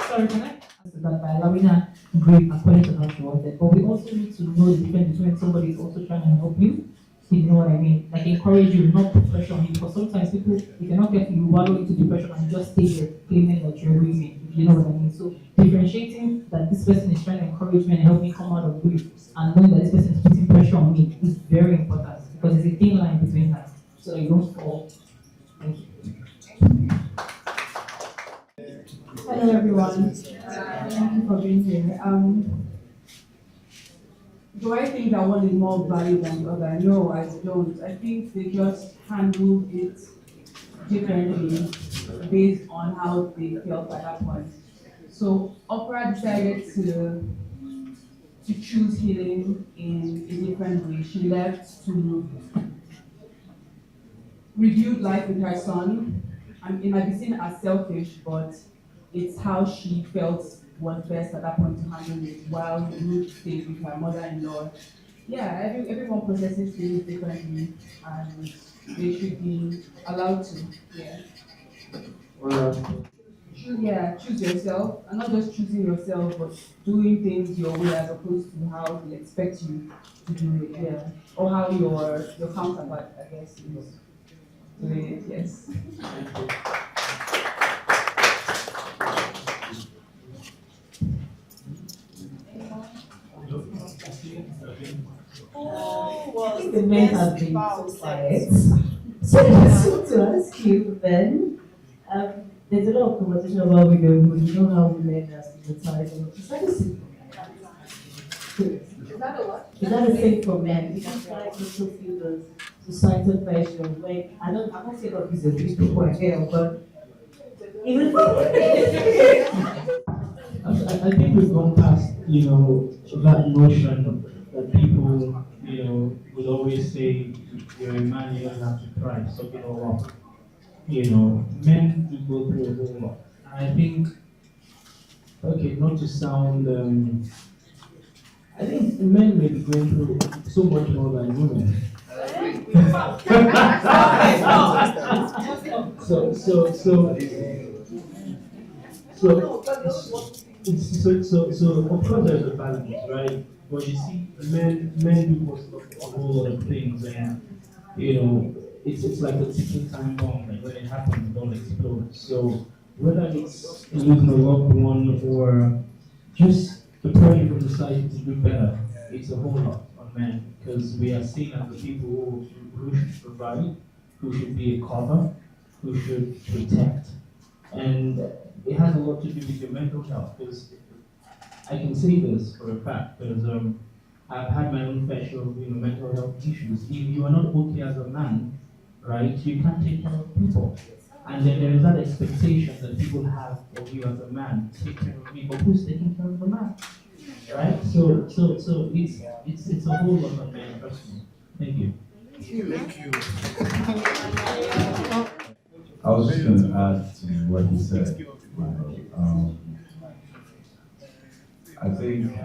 Speaker 5: Sorry, can I? That by allowing her grief according to how she wanted, but we also need to know the difference between somebody is also trying to help you. You know what I mean? Like encourage you, not put pressure on you. Because sometimes people, if you're not careful, you wallow into depression and just stay there claiming that you're grieving. You know what I mean? So differentiating that this person is trying to encourage me and help me come out of grief, and knowing that this person is putting pressure on me is very important because there's a thin line between that, so that you don't fall. Thank you.
Speaker 15: Hello everyone. Thank you for being here. Do I think that one is more valued than the other? No, I don't. I think they just handle it differently based on how they felt at that point. So Oprah decided to choose healing in a different way. She left to review life with her son. And it might be seen as selfish, but it's how she felt was best at that point to handle it while Ruth stayed with her mother-in-law. Yeah, everyone processes things differently and they should be allowed to. Yeah. Choose yourself, and not just choosing yourself, but doing things your way as opposed to how they expect you to do it. Yeah, or how your counterpart, I guess, is doing it. Yes.
Speaker 13: I think the men have been so quiet. So I just want to ask you, Ben, there's a lot of conversation about women, you know how women are stigmatized and it's very simple.
Speaker 1: Is that the same for men? Because guys also feel the societal pressure. Like I'm not saying that these are rich people are here, but even
Speaker 11: I think we've gone past, that notion that people, would always say, you're a man, you don't have to cry, suck it all up. Men do go through a whole lot. And I think, okay, not to sound, I think men may be going through so much more than women. So of course there's a balance, right? But you see, men do a whole lot of things, and it's like a ticking time bomb. Like when it happens, don't explode. So whether it's losing a loved one or just the pressure from society to do better, it's a whole lot on men, because we are seen as the people who should provide, who should be a cover, who should protect, and it has a lot to do with your mental health. Because I can say this for a fact, because I've had my own fair share of mental health issues. If you are not okay as a man, right, you can't take care of people. And then there is that expectation that people have of you as a man, take care of me, but who's taking care of the man? Right? So it's a whole lot of men, trust me. Thank you.
Speaker 9: Thank you.
Speaker 10: I was just going to add to what he said. I think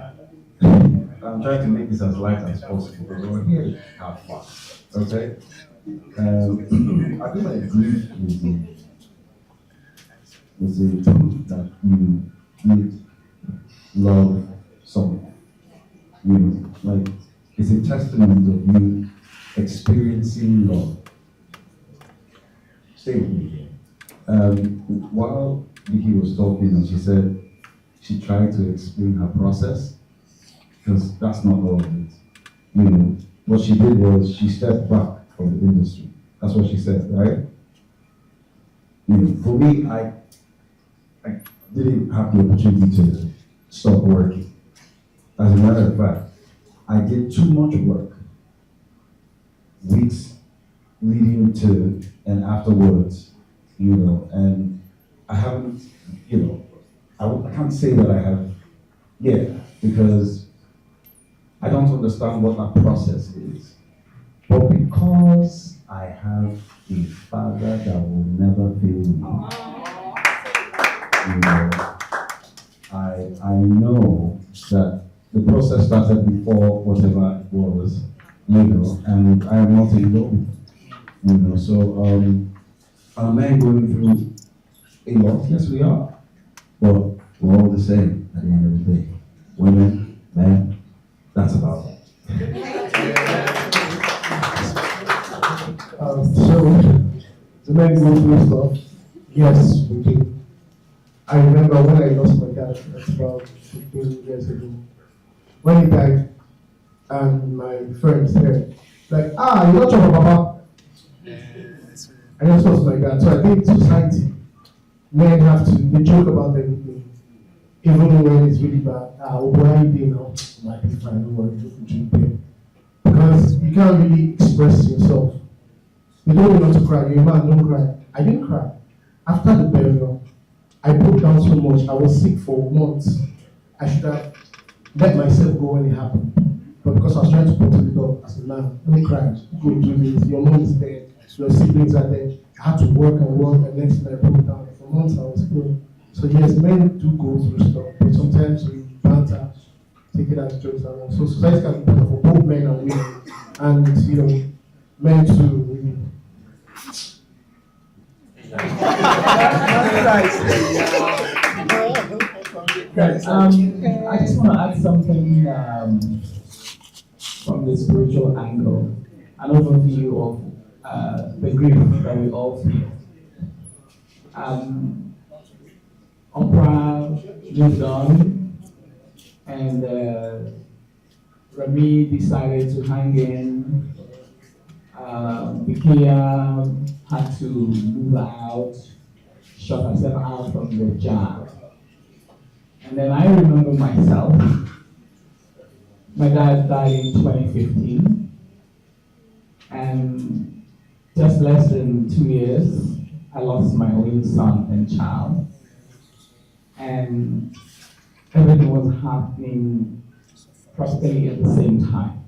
Speaker 10: I'm trying to make this as light as possible because we're here to have fun. Okay? I think I agree with the truth that you need love someone. Like it's a testament of you experiencing love. Stay with me here. While Vicky was talking and she said she tried to explain her process, because that's not all of it. What she did was she stepped back from the industry. That's what she said, right? For me, I didn't have the opportunity to stop working. As a matter of fact, I did too much work. Weeks leading to and afterwards, and I haven't, I can't say that I have yet, because I don't understand what that process is. But because I have a father that will never fail me, I know that the process started before whatever it was, and I am not alone. So are men going through a lot? Yes, we are. But we're all the same at the end of the day. Women, men, that's about it.
Speaker 9: So, the men go through stuff. Yes, we do. I remember when I lost my dad, that's about 15 years ago. When he died, and my friends there, like, you're not your papa. I just lost my dad. So I think society, men have to, they joke about everything. Even when it's really bad. Why are you doing now? Might be fine, don't worry, just drink pain. Because you can't really express yourself. You don't know not to cry. You're a man, don't cry. I didn't cry. After the burial, I broke down so much. I was sick for months. I should have let myself go when it happened. But because I was trying to protect it up as a man, don't cry. Go do this. Your mom is dead. Your siblings are dead. I had to work, and next thing I broke down. For months I was ill. So yes, men do go through stuff, but sometimes we banter, take it as jokes and all. So society can be better for both men and women, and men too. Really.
Speaker 12: I just want to add something from the spiritual angle, an overview of the grief that we all feel. Oprah moved on, and Remi decided to hang in. Vikia had to move out, shut herself out from the job. And then I remember myself My dad died in 2015, and just less than 2 years, I lost my only son and child. And everything was happening practically at the same time.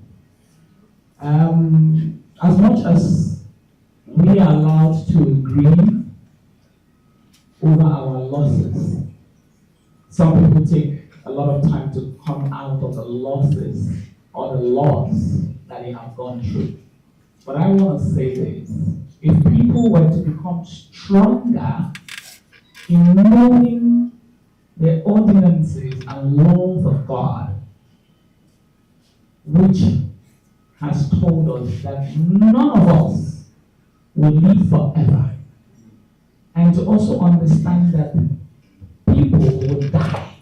Speaker 12: As much as we are allowed to grieve over our losses, some people take a lot of time to come out of the losses or the loss that they have gone through. But I want to say this: if people were to become stronger in knowing the ordinances and laws of God, which has told us that none of us will live forever, and to also understand that people will die,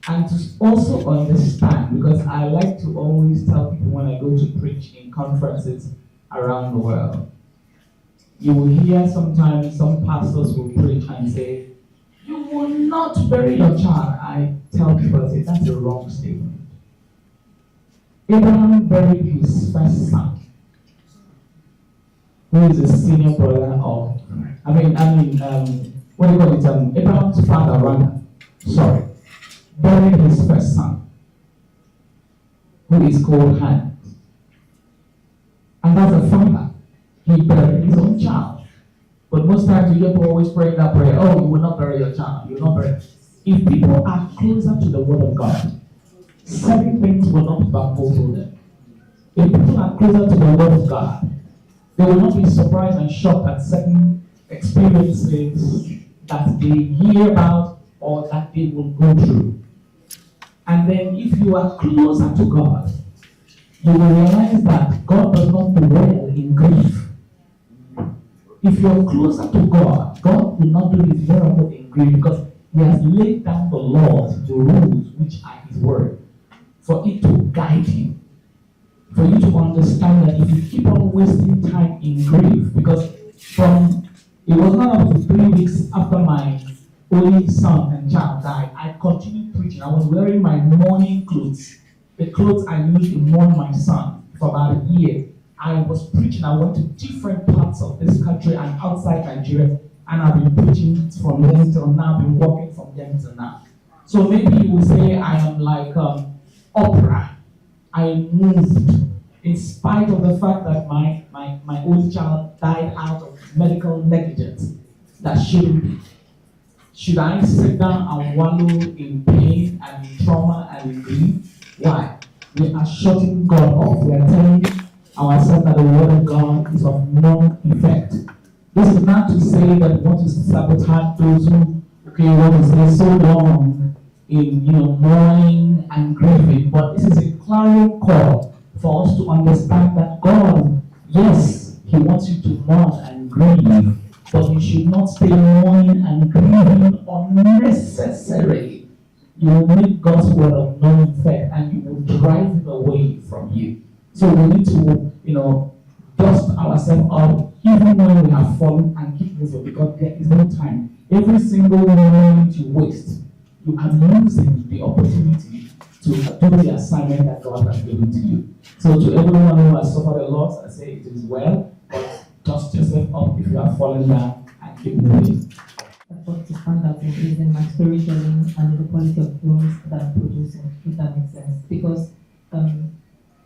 Speaker 12: and to also understand, because I like to always tell people when I go to preach in conferences around the world, you will hear sometimes some pastors will preach and say, "You will not bury your child." I tell people, I say, that's a wrong statement. Abraham buried his first son, who is a senior brother of, what do you call it? Abraham's father, rather, buried his first son, who is called Han. And as a father, he buried his own child. But most times you get always praying that prayer, "Oh, you will not bury your child, you will not bury." If people are closer to the word of God, certain things will not bamboozle them. If people are closer to the word of God, they will not be surprised and shocked at certain experiences that they hear about or that they will go through. And then if you are closer to God, you will realize that God does not dwell in grief. If you're closer to God, God will not do his miracle in grief, because he has laid down the laws, the rules, which are his word, for it to guide him. For you to understand that if you keep on wasting time in grief, because it was not up to 3 weeks after my only son and child died, I continued preaching. I was wearing my mourning clothes, the clothes I used to mourn my son for about a year. I was preaching. I went to different parts of this country and outside Nigeria, and I've been preaching from then till now, I've been walking from then till now. So maybe you will say I am like Oprah. I moved in spite of the fact that my only child died out of medical negligence. That shouldn't be. Should I sit down and wallow in pain and in trauma and in grief? Why? We are shutting God off. We are telling ourselves that the word of God is of no effect. This is not to say that we want to sabotage those who want to stay so long in mourning and grieving, but this is a clarion call for us to understand that God, yes, he wants you to mourn and grieve, but you should not stay mourning and grieving unnecessarily. You will make God's word of no effect, and you will drive him away from you. So we need to, dust ourselves up even when we have fallen and keep moving, because there is no time. Every single moment you waste, you are losing the opportunity to do the assignment that God has given to you. So to everyone who has suffered a loss, I say it is well, but dust yourself up if you are falling down and keep moving.
Speaker 5: I've got to stand out in raising my storytelling and the quality of films that I'm producing, if that makes sense. Because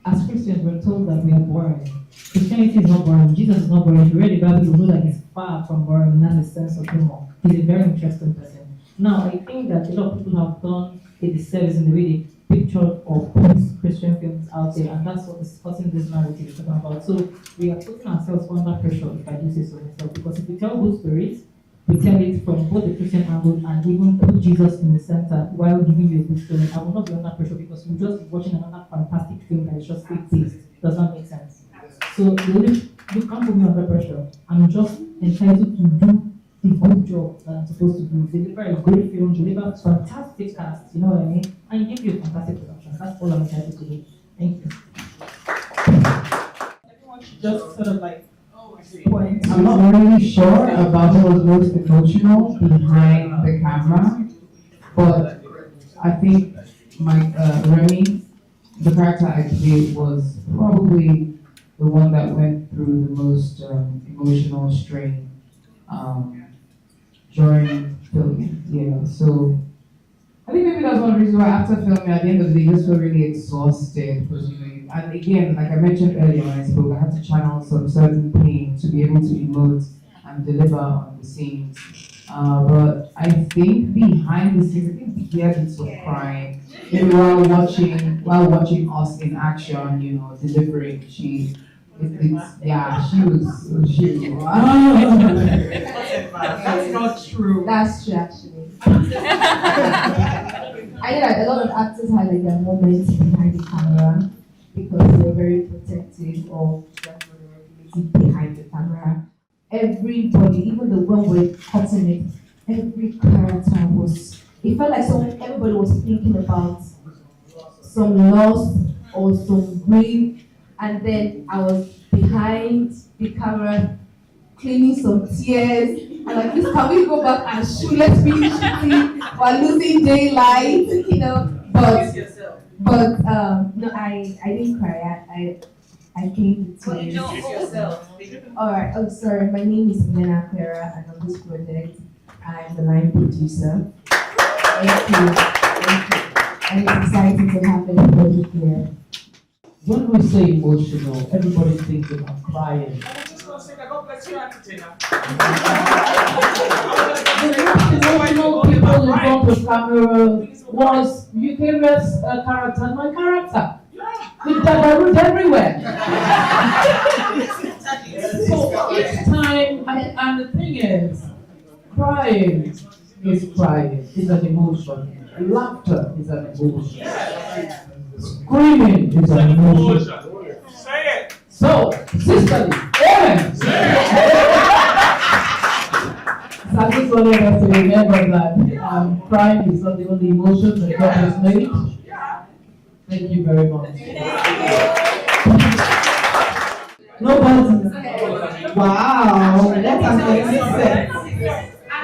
Speaker 5: as Christians, we're told that we are boring. Christianity is not boring. Jesus is not boring. If you read the Bible, you know that he's far from boring in that sense of humor. He's a very interesting person. Now, I think that a lot of people have done a disservice in the way they picture or put Christian films out there, and that's what is causing this narrative we're talking about. So we are putting ourselves under pressure, if I do say so myself, because if we tell good stories, we tell it from both the Christian angle and even put Jesus in the center while giving you a good story. I will not be under pressure because you'll just be watching another fantastic film that is just faith-based. Does that make sense? So you can't put me under pressure. I'm just entitled to do the good job that I'm supposed to do. Deliver a great film, deliver fantastic cast, you know what I mean? And give you a fantastic production. That's all I'm entitled to do. Thank you.
Speaker 15: Everyone should just sort of like
Speaker 16: point. I'm not really sure about what was most emotional behind the camera, but I think Remi, the character I played, was probably the one that went through the most emotional strain during filming. Yeah, so I think maybe that's one reason why after filming, at the end of the day, you just feel really exhausted because and again, like I mentioned earlier when I spoke, I had to channel some certain pain to be able to emote and deliver on the scenes. But I think behind the scenes, I think Vikia did some crying. Maybe while watching us in action, delivering, she was.
Speaker 3: That's not true.
Speaker 13: That's true, actually. I know that a lot of actors had like their moments behind the camera because they're very protective of their vulnerability behind the camera. Everybody, even the one with cutting it, every character was. It felt like everybody was thinking about some loss or some grief, and then I was behind the camera cleaning some tears. And like, please, can we go back and shoot? Let's finish shooting while losing daylight, But no, I didn't cry. I came to tears. Alright, oh sorry, my name is Nneoma, and on this project, I'm the line producer. Thank you. And it's exciting to have everybody here.
Speaker 16: When we say emotional, everybody thinks about crying. The emotional people in front of camera was Uche's character and my character. With Dabarud everywhere. So each time, and the thing is, crying is crying, it's an emotion. Laughter is an emotion. Screaming is an emotion.
Speaker 8: Say it.
Speaker 16: So, sisterly, amen. So I just wanted us to remember that crying is not the only emotion that God has made. Thank you very much.
Speaker 1: Nobody. Wow, that's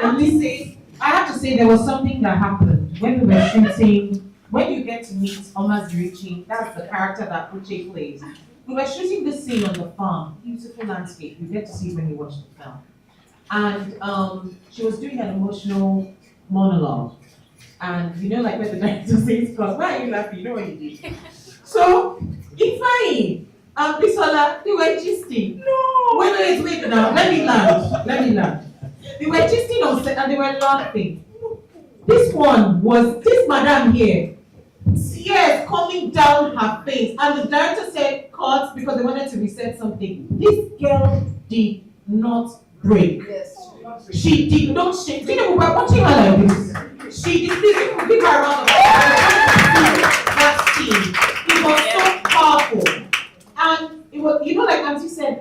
Speaker 1: amazing.
Speaker 3: I have to say there was something that happened when we were shooting. When you get to meet Oma's Richie, that's the character that Uche plays. We were shooting the scene on the farm, beautiful landscape. You get to see when you watch the film. And she was doing an emotional monologue. And like when the director says, "Plus, why are you laughing? You know what you did." So, Ifeanyi and Bisola, they were gisting. No! Wait, now, let me land. They were gisting on set and they were laughing. This madam here, tears coming down her face. And the director said, "Cut," because they wanted to reset something. This girl did not break. Yes. She did not shake. We were watching her like this. She did this. Give her a round of applause. That scene. It was so powerful. And it was, like Auntie said,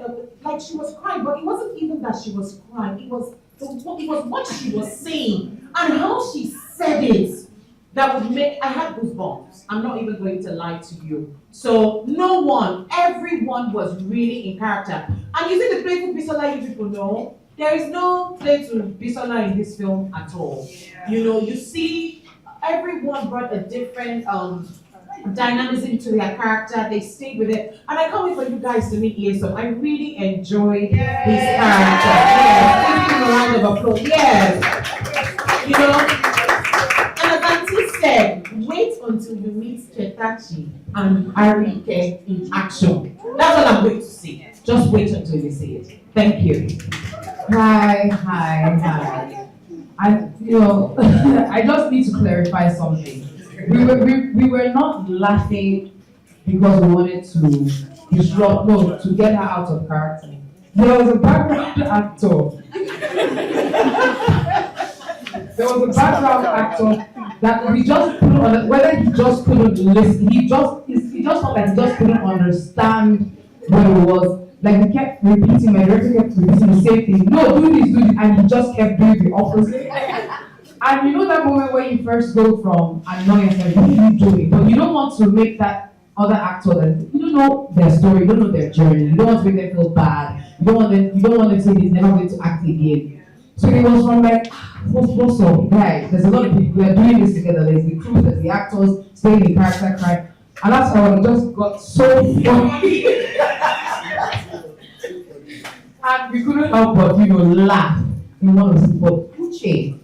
Speaker 3: like she was crying, but it wasn't even that she was crying. It was what she was saying and how she said it that would make. I had goosebumps. I'm not even going to lie to you. So everyone was really in character. And you see the playful Bisola, you people know. There is no play to Bisola in this film at all. Yeah. You see everyone brought a different dynamism to their character. They stayed with it. And I can't wait for you guys to meet Yesom. I really enjoyed his character. Yes. Give him a round of applause. Yes. And as Auntie said, wait until you meet Chetachi and Arike in action. That's all I'm going to see. Just wait until you see it. Thank you.
Speaker 16: Hi. I just need to clarify something. We were not laughing because we wanted to get her out of character. There was a background actor. That we just couldn't whether he just couldn't listen. He just felt like he just couldn't understand what it was. Like he kept repeating, my director kept repeating the same thing. No, do this, and he just kept doing the opposite. And that moment where you first go from annoyance, like, what are you doing? But you don't want to make that other actor that you don't know their story, you don't know their journey, you don't want to make them feel bad, you don't want them to say he's never going to act again. So it was from like, what's up, guys? There's a lot of people, we are doing this together. There's the crew, there's the actors, staying in character, crying. And that's how it just got so funny. And we couldn't help but, laugh in one of the but Uche,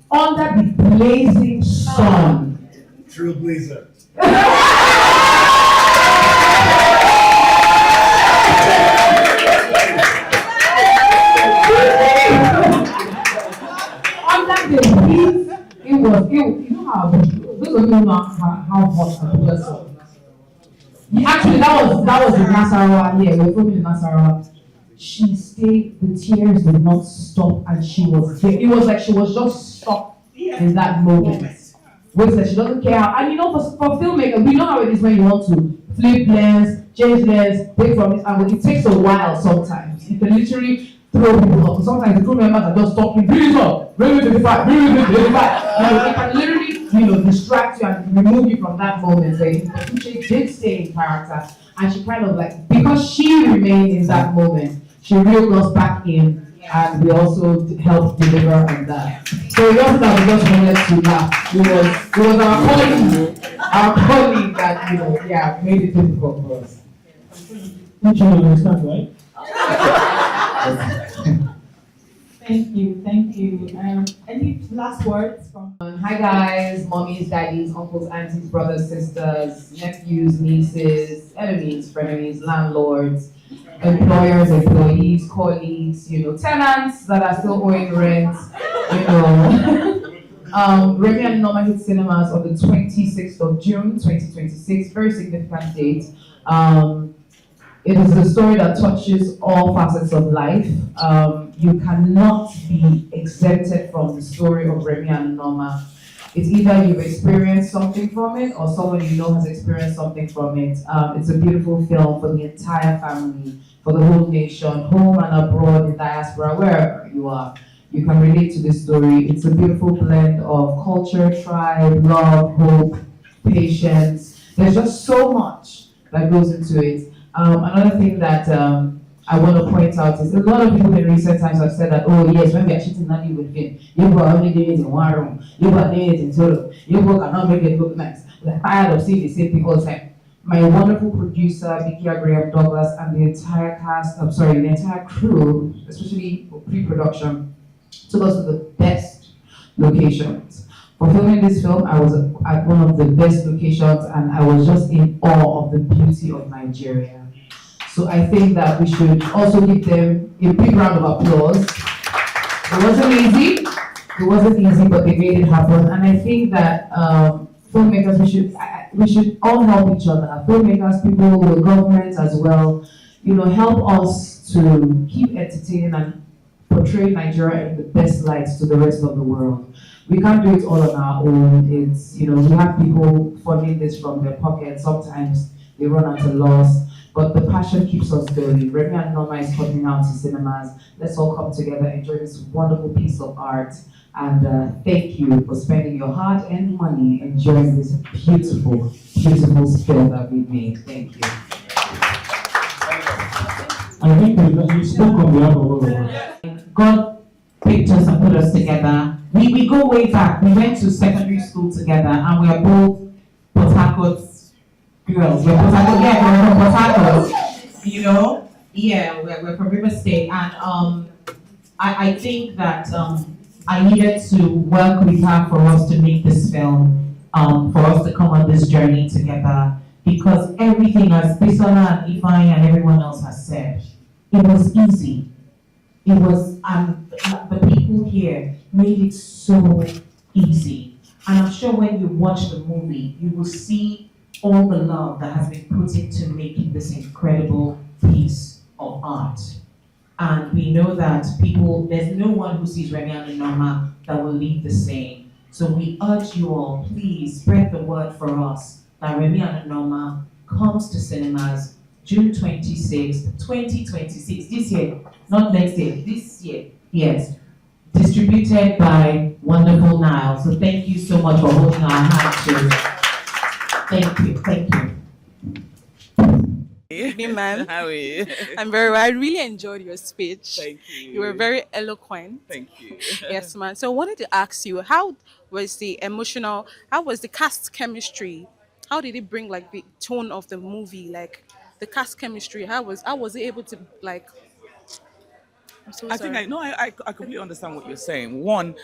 Speaker 16: under the blazing sun.
Speaker 9: Trailblazer.
Speaker 16: Under the heat, you know how, those of you know how hot Abuja was. Actually, that was in Nasarawa. Yeah, we were filming in Nasarawa. She stayed, the tears did not stop, and she was there. It was like she was just stuck in that moment. Wait, she doesn't care how, and for filmmakers, we know how it is when you want to flip lens, change lens, take from this angle. It takes a while sometimes. You can literally throw people up. Sometimes the crew members are just talking, bring it up, bring it to the fight, bring it to the fight. It can literally, distract you and remove you from that moment. But she did stay in character, and she kind of like, because she remained in that moment, she reeled us back in, and we also helped deliver on that. So it wasn't that we just wanted to laugh. It was our colleague that, made it difficult for us.
Speaker 14: Don't you understand, right?
Speaker 1: Thank you. Any last words from?
Speaker 16: Hi guys, mommies, daddies, uncles, aunties, brothers, sisters, nephews, nieces, enemies, frenemies, landlords, employers, employees, colleagues, tenants that are still owing rent, Remi and Nneoma hit cinemas on the 26th of June, 2026, very significant date. It is a story that touches all facets of life. You cannot be exempted from the story of Remi and Nneoma. It's either you've experienced something from it or someone you know has experienced something from it. It's a beautiful film for the entire family, for the whole nation, home and abroad, in diaspora, wherever you are. You can relate to this story. It's a beautiful blend of culture, tribe, love, hope, patience. There's just so much that goes into it. Another thing that I want to point out is a lot of people in recent times have said that, oh yes, when we are shooting money with film, you are only doing it in one room, you are doing it in solo, you cannot make it look nice. We're tired of seeing the same thing all the time. My wonderful producer, Vicky Graham Douglas, and the entire the entire crew, especially for pre-production, took us to the best locations. For filming this film, I was at one of the best locations, and I was just in awe of the beauty of Nigeria. So I think that we should also give them a big round of applause. It wasn't easy, but they made it happen. And I think that filmmakers, we should all help each other. Filmmakers, people with governments as well, help us to keep entertaining and portray Nigeria in the best lights to the rest of the world. We can't do it all on our own. It's, we have people funding this from their pockets. Sometimes they run out of loss. But the passion keeps us going. Remi and Nneoma is coming out to cinemas. Let's all come together, enjoy this wonderful piece of art. And thank you for spending your hard-earned money enjoying this beautiful, beautiful film that we made. Thank you.
Speaker 14: I think you spoke on behalf of all of us.
Speaker 3: God picked us and put us together. We go way back. We went to secondary school together, and we are both Port Harcourt girls. We're from Port Harcourt. We're from River State, and I think that I needed to work with her for us to make this film, for us to come on this journey together, because everything, as Bisola and Ifeanyi and everyone else has said, it was easy. It was, the people here made it so easy. And I'm sure when you watch the movie, you will see all the love that has been put into making this incredible piece of art. And we know that there's no one who sees Remi and Nneoma that will leave the same. So we urge you all, please spread the word for us that Remi and Nneoma comes to cinemas June 26th, 2026, this year, not next year, this year, yes. Distributed by wonderful Nile. So thank you so much for holding our hand too. Thank you.
Speaker 17: Good evening, ma'am. How are you? I'm very well. I really enjoyed your speech. Thank you. You were very eloquent. Thank you. Yes, ma'am. So I wanted to ask you, how was the cast chemistry? How did it bring like the tone of the movie, like the cast chemistry? How was it able to like? I'm so
Speaker 18: I think
Speaker 17: sorry.
Speaker 18: I know I completely understand what you're saying. One,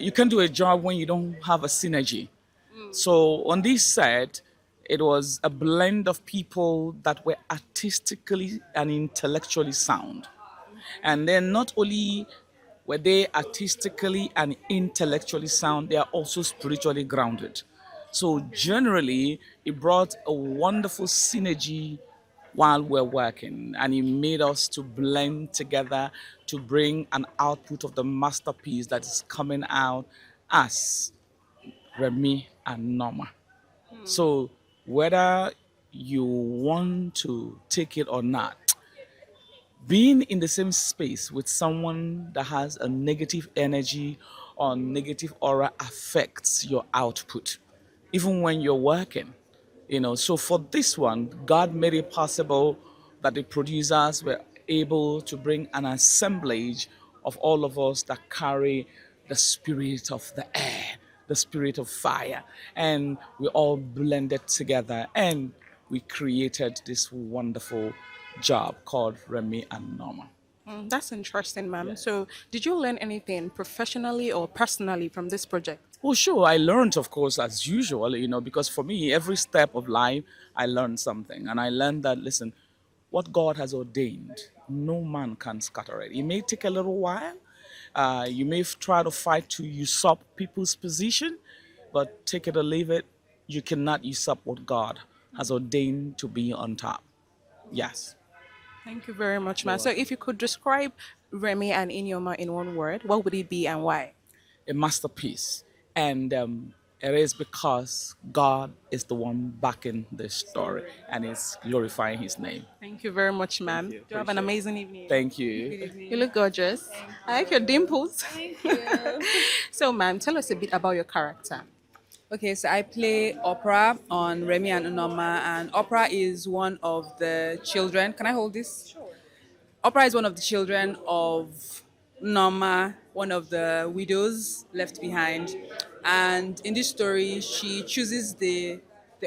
Speaker 18: you can do a job when you don't have a synergy. So on this set, it was a blend of people that were artistically and intellectually sound. And then not only were they artistically and intellectually sound, they are also spiritually grounded. So generally, it brought a wonderful synergy while we're working, and it made us to blend together to bring an output of the masterpiece that is coming out as Remi and Nneoma. So whether you want to take it or not, being in the same space with someone that has a negative energy or negative aura affects your output, even when you're working. So for this one, God made it possible that the producers were able to bring an assemblage of all of us that carry the spirit of the air, the spirit of fire, and we all blended together and we created this wonderful job called Remi and Nneoma.
Speaker 17: That's interesting, ma'am. So did you learn anything professionally or personally from this project?
Speaker 18: Oh, sure. I learned, of course, as usual, because for me, every step of life, I learned something. And I learned that, listen, what God has ordained, no man can scatter it. It may take a little while. You may try to fight to usurp people's position, but take it or leave it, you cannot usurp what God has ordained to be on top. Yes.
Speaker 17: Thank you very much, ma'am. So if you could describe Remi and Nneoma in one word, what would it be and why?
Speaker 18: A masterpiece. And it is because God is the one backing this story and is glorifying his name.
Speaker 17: Thank you very much, ma'am. Do you have an amazing evening?
Speaker 18: Thank you.
Speaker 17: You look gorgeous. I like your dimples. Thank you. So, ma'am, tell us a bit about your character.
Speaker 15: Okay, so I play Opera on Remi and Nneoma, and Opera is one of the children. Can I hold this? Sure. Opera is one of the children of Nneoma, one of the widows left behind. And in this story, she chooses the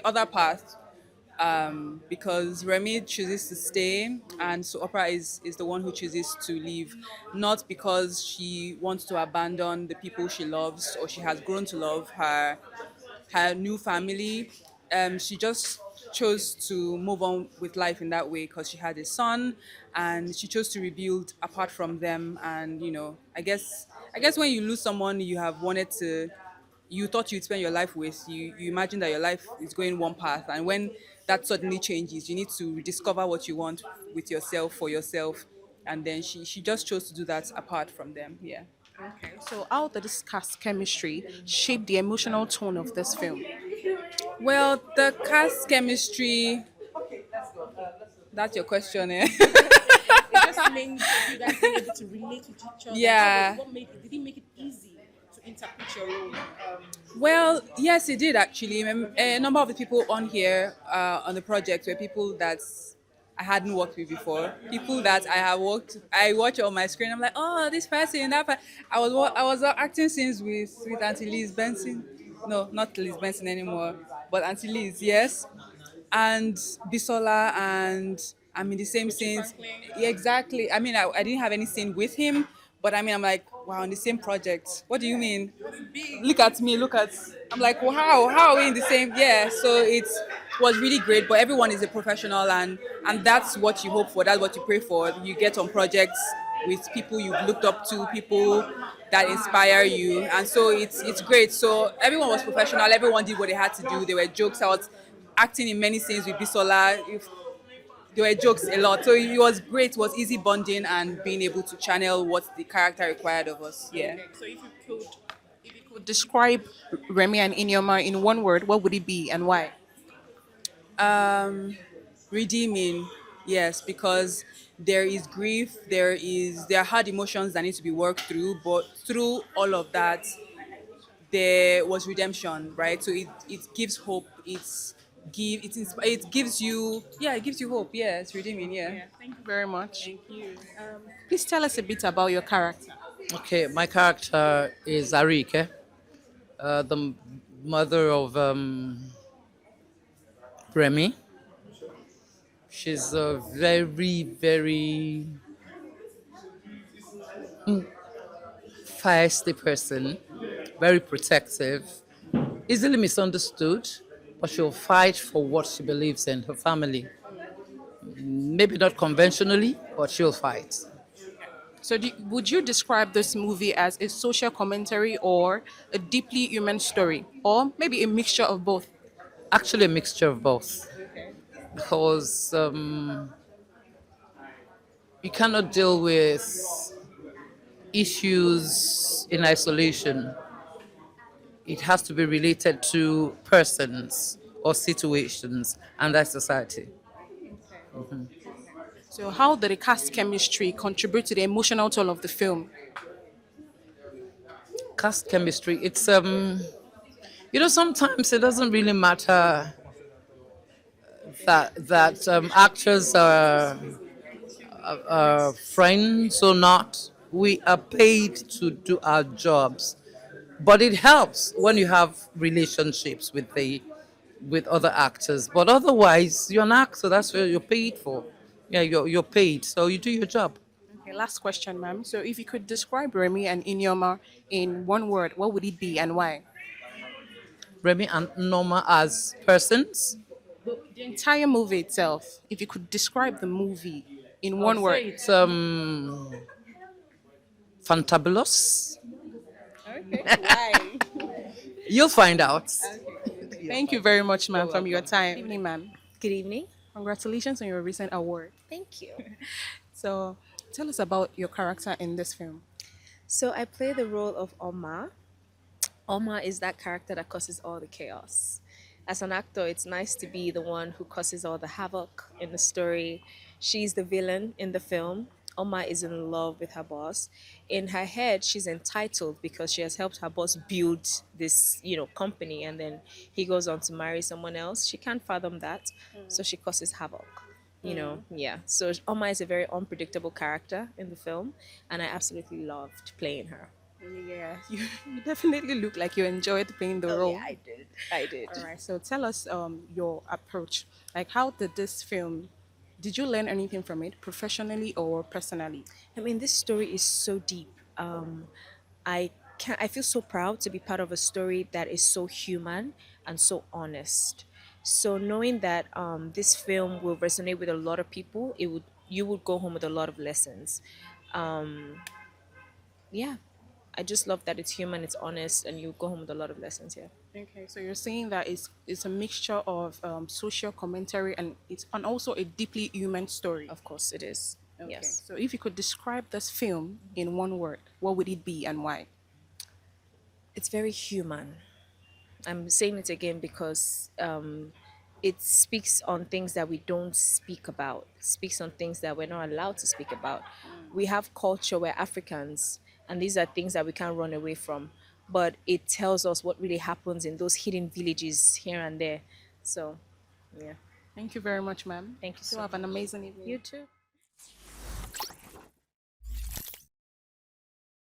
Speaker 15: other path because Remi chooses to stay, and so Opera is the one who chooses to leave, not because she wants to abandon the people she loves or she has grown to love, her new family. She just chose to move on with life in that way because she had a son, and she chose to rebuild apart from them. And I guess when you lose someone you have wanted to, you thought you'd spend your life with, you imagine that your life is going one path, and when that suddenly changes, you need to rediscover what you want with yourself, for yourself. And then she just chose to do that apart from them. Yeah.
Speaker 17: Okay. So how did this cast chemistry shape the emotional tone of this film?
Speaker 15: Well, the cast chemistry, that's your question, eh?
Speaker 17: It just means you guys being able to relate with each other.
Speaker 15: Yeah.
Speaker 17: What made it? Did it make it easy to interpret your role?
Speaker 15: Well, yes, it did actually. A number of the people on here on the project were people that I hadn't worked with before. People that I watch on my screen. I'm like, oh, this person, that person. I was acting scenes with Auntie Liz Benson. No, not Liz Benson anymore, but Auntie Liz, yes, and Bisola, and I'm in the same scenes. Yeah, exactly. I mean, I didn't have any scene with him, but I mean, I'm like, wow, on the same project. What do you mean? Look at me, look at. I'm like, wow, how are we in the same? Yeah, so it was really great. But everyone is a professional, and that's what you hope for. That's what you pray for. You get on projects with people you've looked up to, people that inspire you, and so it's great. So everyone was professional. Everyone did what they had to do. There were jokes. I was acting in many scenes with Bisola. There were jokes a lot. So it was great. It was easy bonding and being able to channel what the character required of us. Yeah.
Speaker 17: So if you could describe Remi and Nneoma in one word, what would it be and why?
Speaker 15: Redeeming, yes, because there is grief, there are hard emotions that need to be worked through, but through all of that, there was redemption, right? So it gives hope.
Speaker 17: it gives you, yeah, it gives you hope. Yeah, it's redeeming. Yeah. Thank you very much. Thank you. Please tell us a bit about your character.
Speaker 19: Okay, my character is Arike, the mother of Remi. She's a very, very feisty person, very protective, easily misunderstood, but she'll fight for what she believes in, her family. Maybe not conventionally, but she'll fight.
Speaker 17: So, would you describe this movie as a social commentary or a deeply human story, or maybe a mixture of both?
Speaker 19: Actually, a mixture of both. Because you cannot deal with issues in isolation. It has to be related to persons or situations and that society. Mhm.
Speaker 17: So, how did the cast chemistry contribute to the emotional tone of the film?
Speaker 19: Cast chemistry, it's sometimes it doesn't really matter that actors are friends or not. We are paid to do our jobs, but it helps when you have relationships with other actors. But otherwise, you're an actor. That's what you're paid for. Yeah, you're paid, so you do your job.
Speaker 17: Okay, last question, ma'am. So, if you could describe Remi and Nneoma in one word, what would it be and why?
Speaker 19: Remi and Nneoma as persons.
Speaker 17: The entire movie itself, if you could describe the movie in one
Speaker 19: I'll
Speaker 17: word.
Speaker 19: say it's fantabulous.
Speaker 17: Okay, why?
Speaker 19: You'll find out.
Speaker 17: Thank you very much, ma'am, from your time. Good evening, ma'am.
Speaker 20: Good evening.
Speaker 17: Congratulations on your recent award.
Speaker 20: Thank you.
Speaker 17: So, tell us about your character in this film.
Speaker 20: So I play the role of Oma. Oma is that character that causes all the chaos. As an actor, it's nice to be the one who causes all the havoc in the story. She's the villain in the film. Oma is in love with her boss. In her head, she's entitled because she has helped her boss build this, company, and then he goes on to marry someone else. She can't fathom that, so she causes havoc. Yeah. So Oma is a very unpredictable character in the film, and I absolutely loved playing her.
Speaker 17: Yeah, you definitely look like you enjoyed playing the role.
Speaker 20: Yeah, I did. I did.
Speaker 17: All right. So tell us your approach. Like, how did this film? Did you learn anything from it, professionally or personally?
Speaker 20: I mean, this story is so deep. I I feel so proud to be part of a story that is so human and so honest. So knowing that this film will resonate with a lot of people, you would go home with a lot of lessons. Um, yeah, I just love that it's human, it's honest, and you go home with a lot of lessons. Yeah.
Speaker 17: Okay, so you're saying that it's a mixture of social commentary and also a deeply human story.
Speaker 20: Of course, it is.
Speaker 17: Okay.
Speaker 20: Yes.
Speaker 17: So if you could describe this film in one word, what would it be and why?
Speaker 20: It's very human. I'm saying it again because it speaks on things that we don't speak about, speaks on things that we're not allowed to speak about. We have culture, we're Africans, and these are things that we can't run away from. But it tells us what really happens in those hidden villages here and there. So, yeah.
Speaker 17: Thank you very much, ma'am.
Speaker 20: Thank you
Speaker 17: So
Speaker 20: so
Speaker 17: have an
Speaker 20: much.
Speaker 17: amazing evening.
Speaker 20: You too.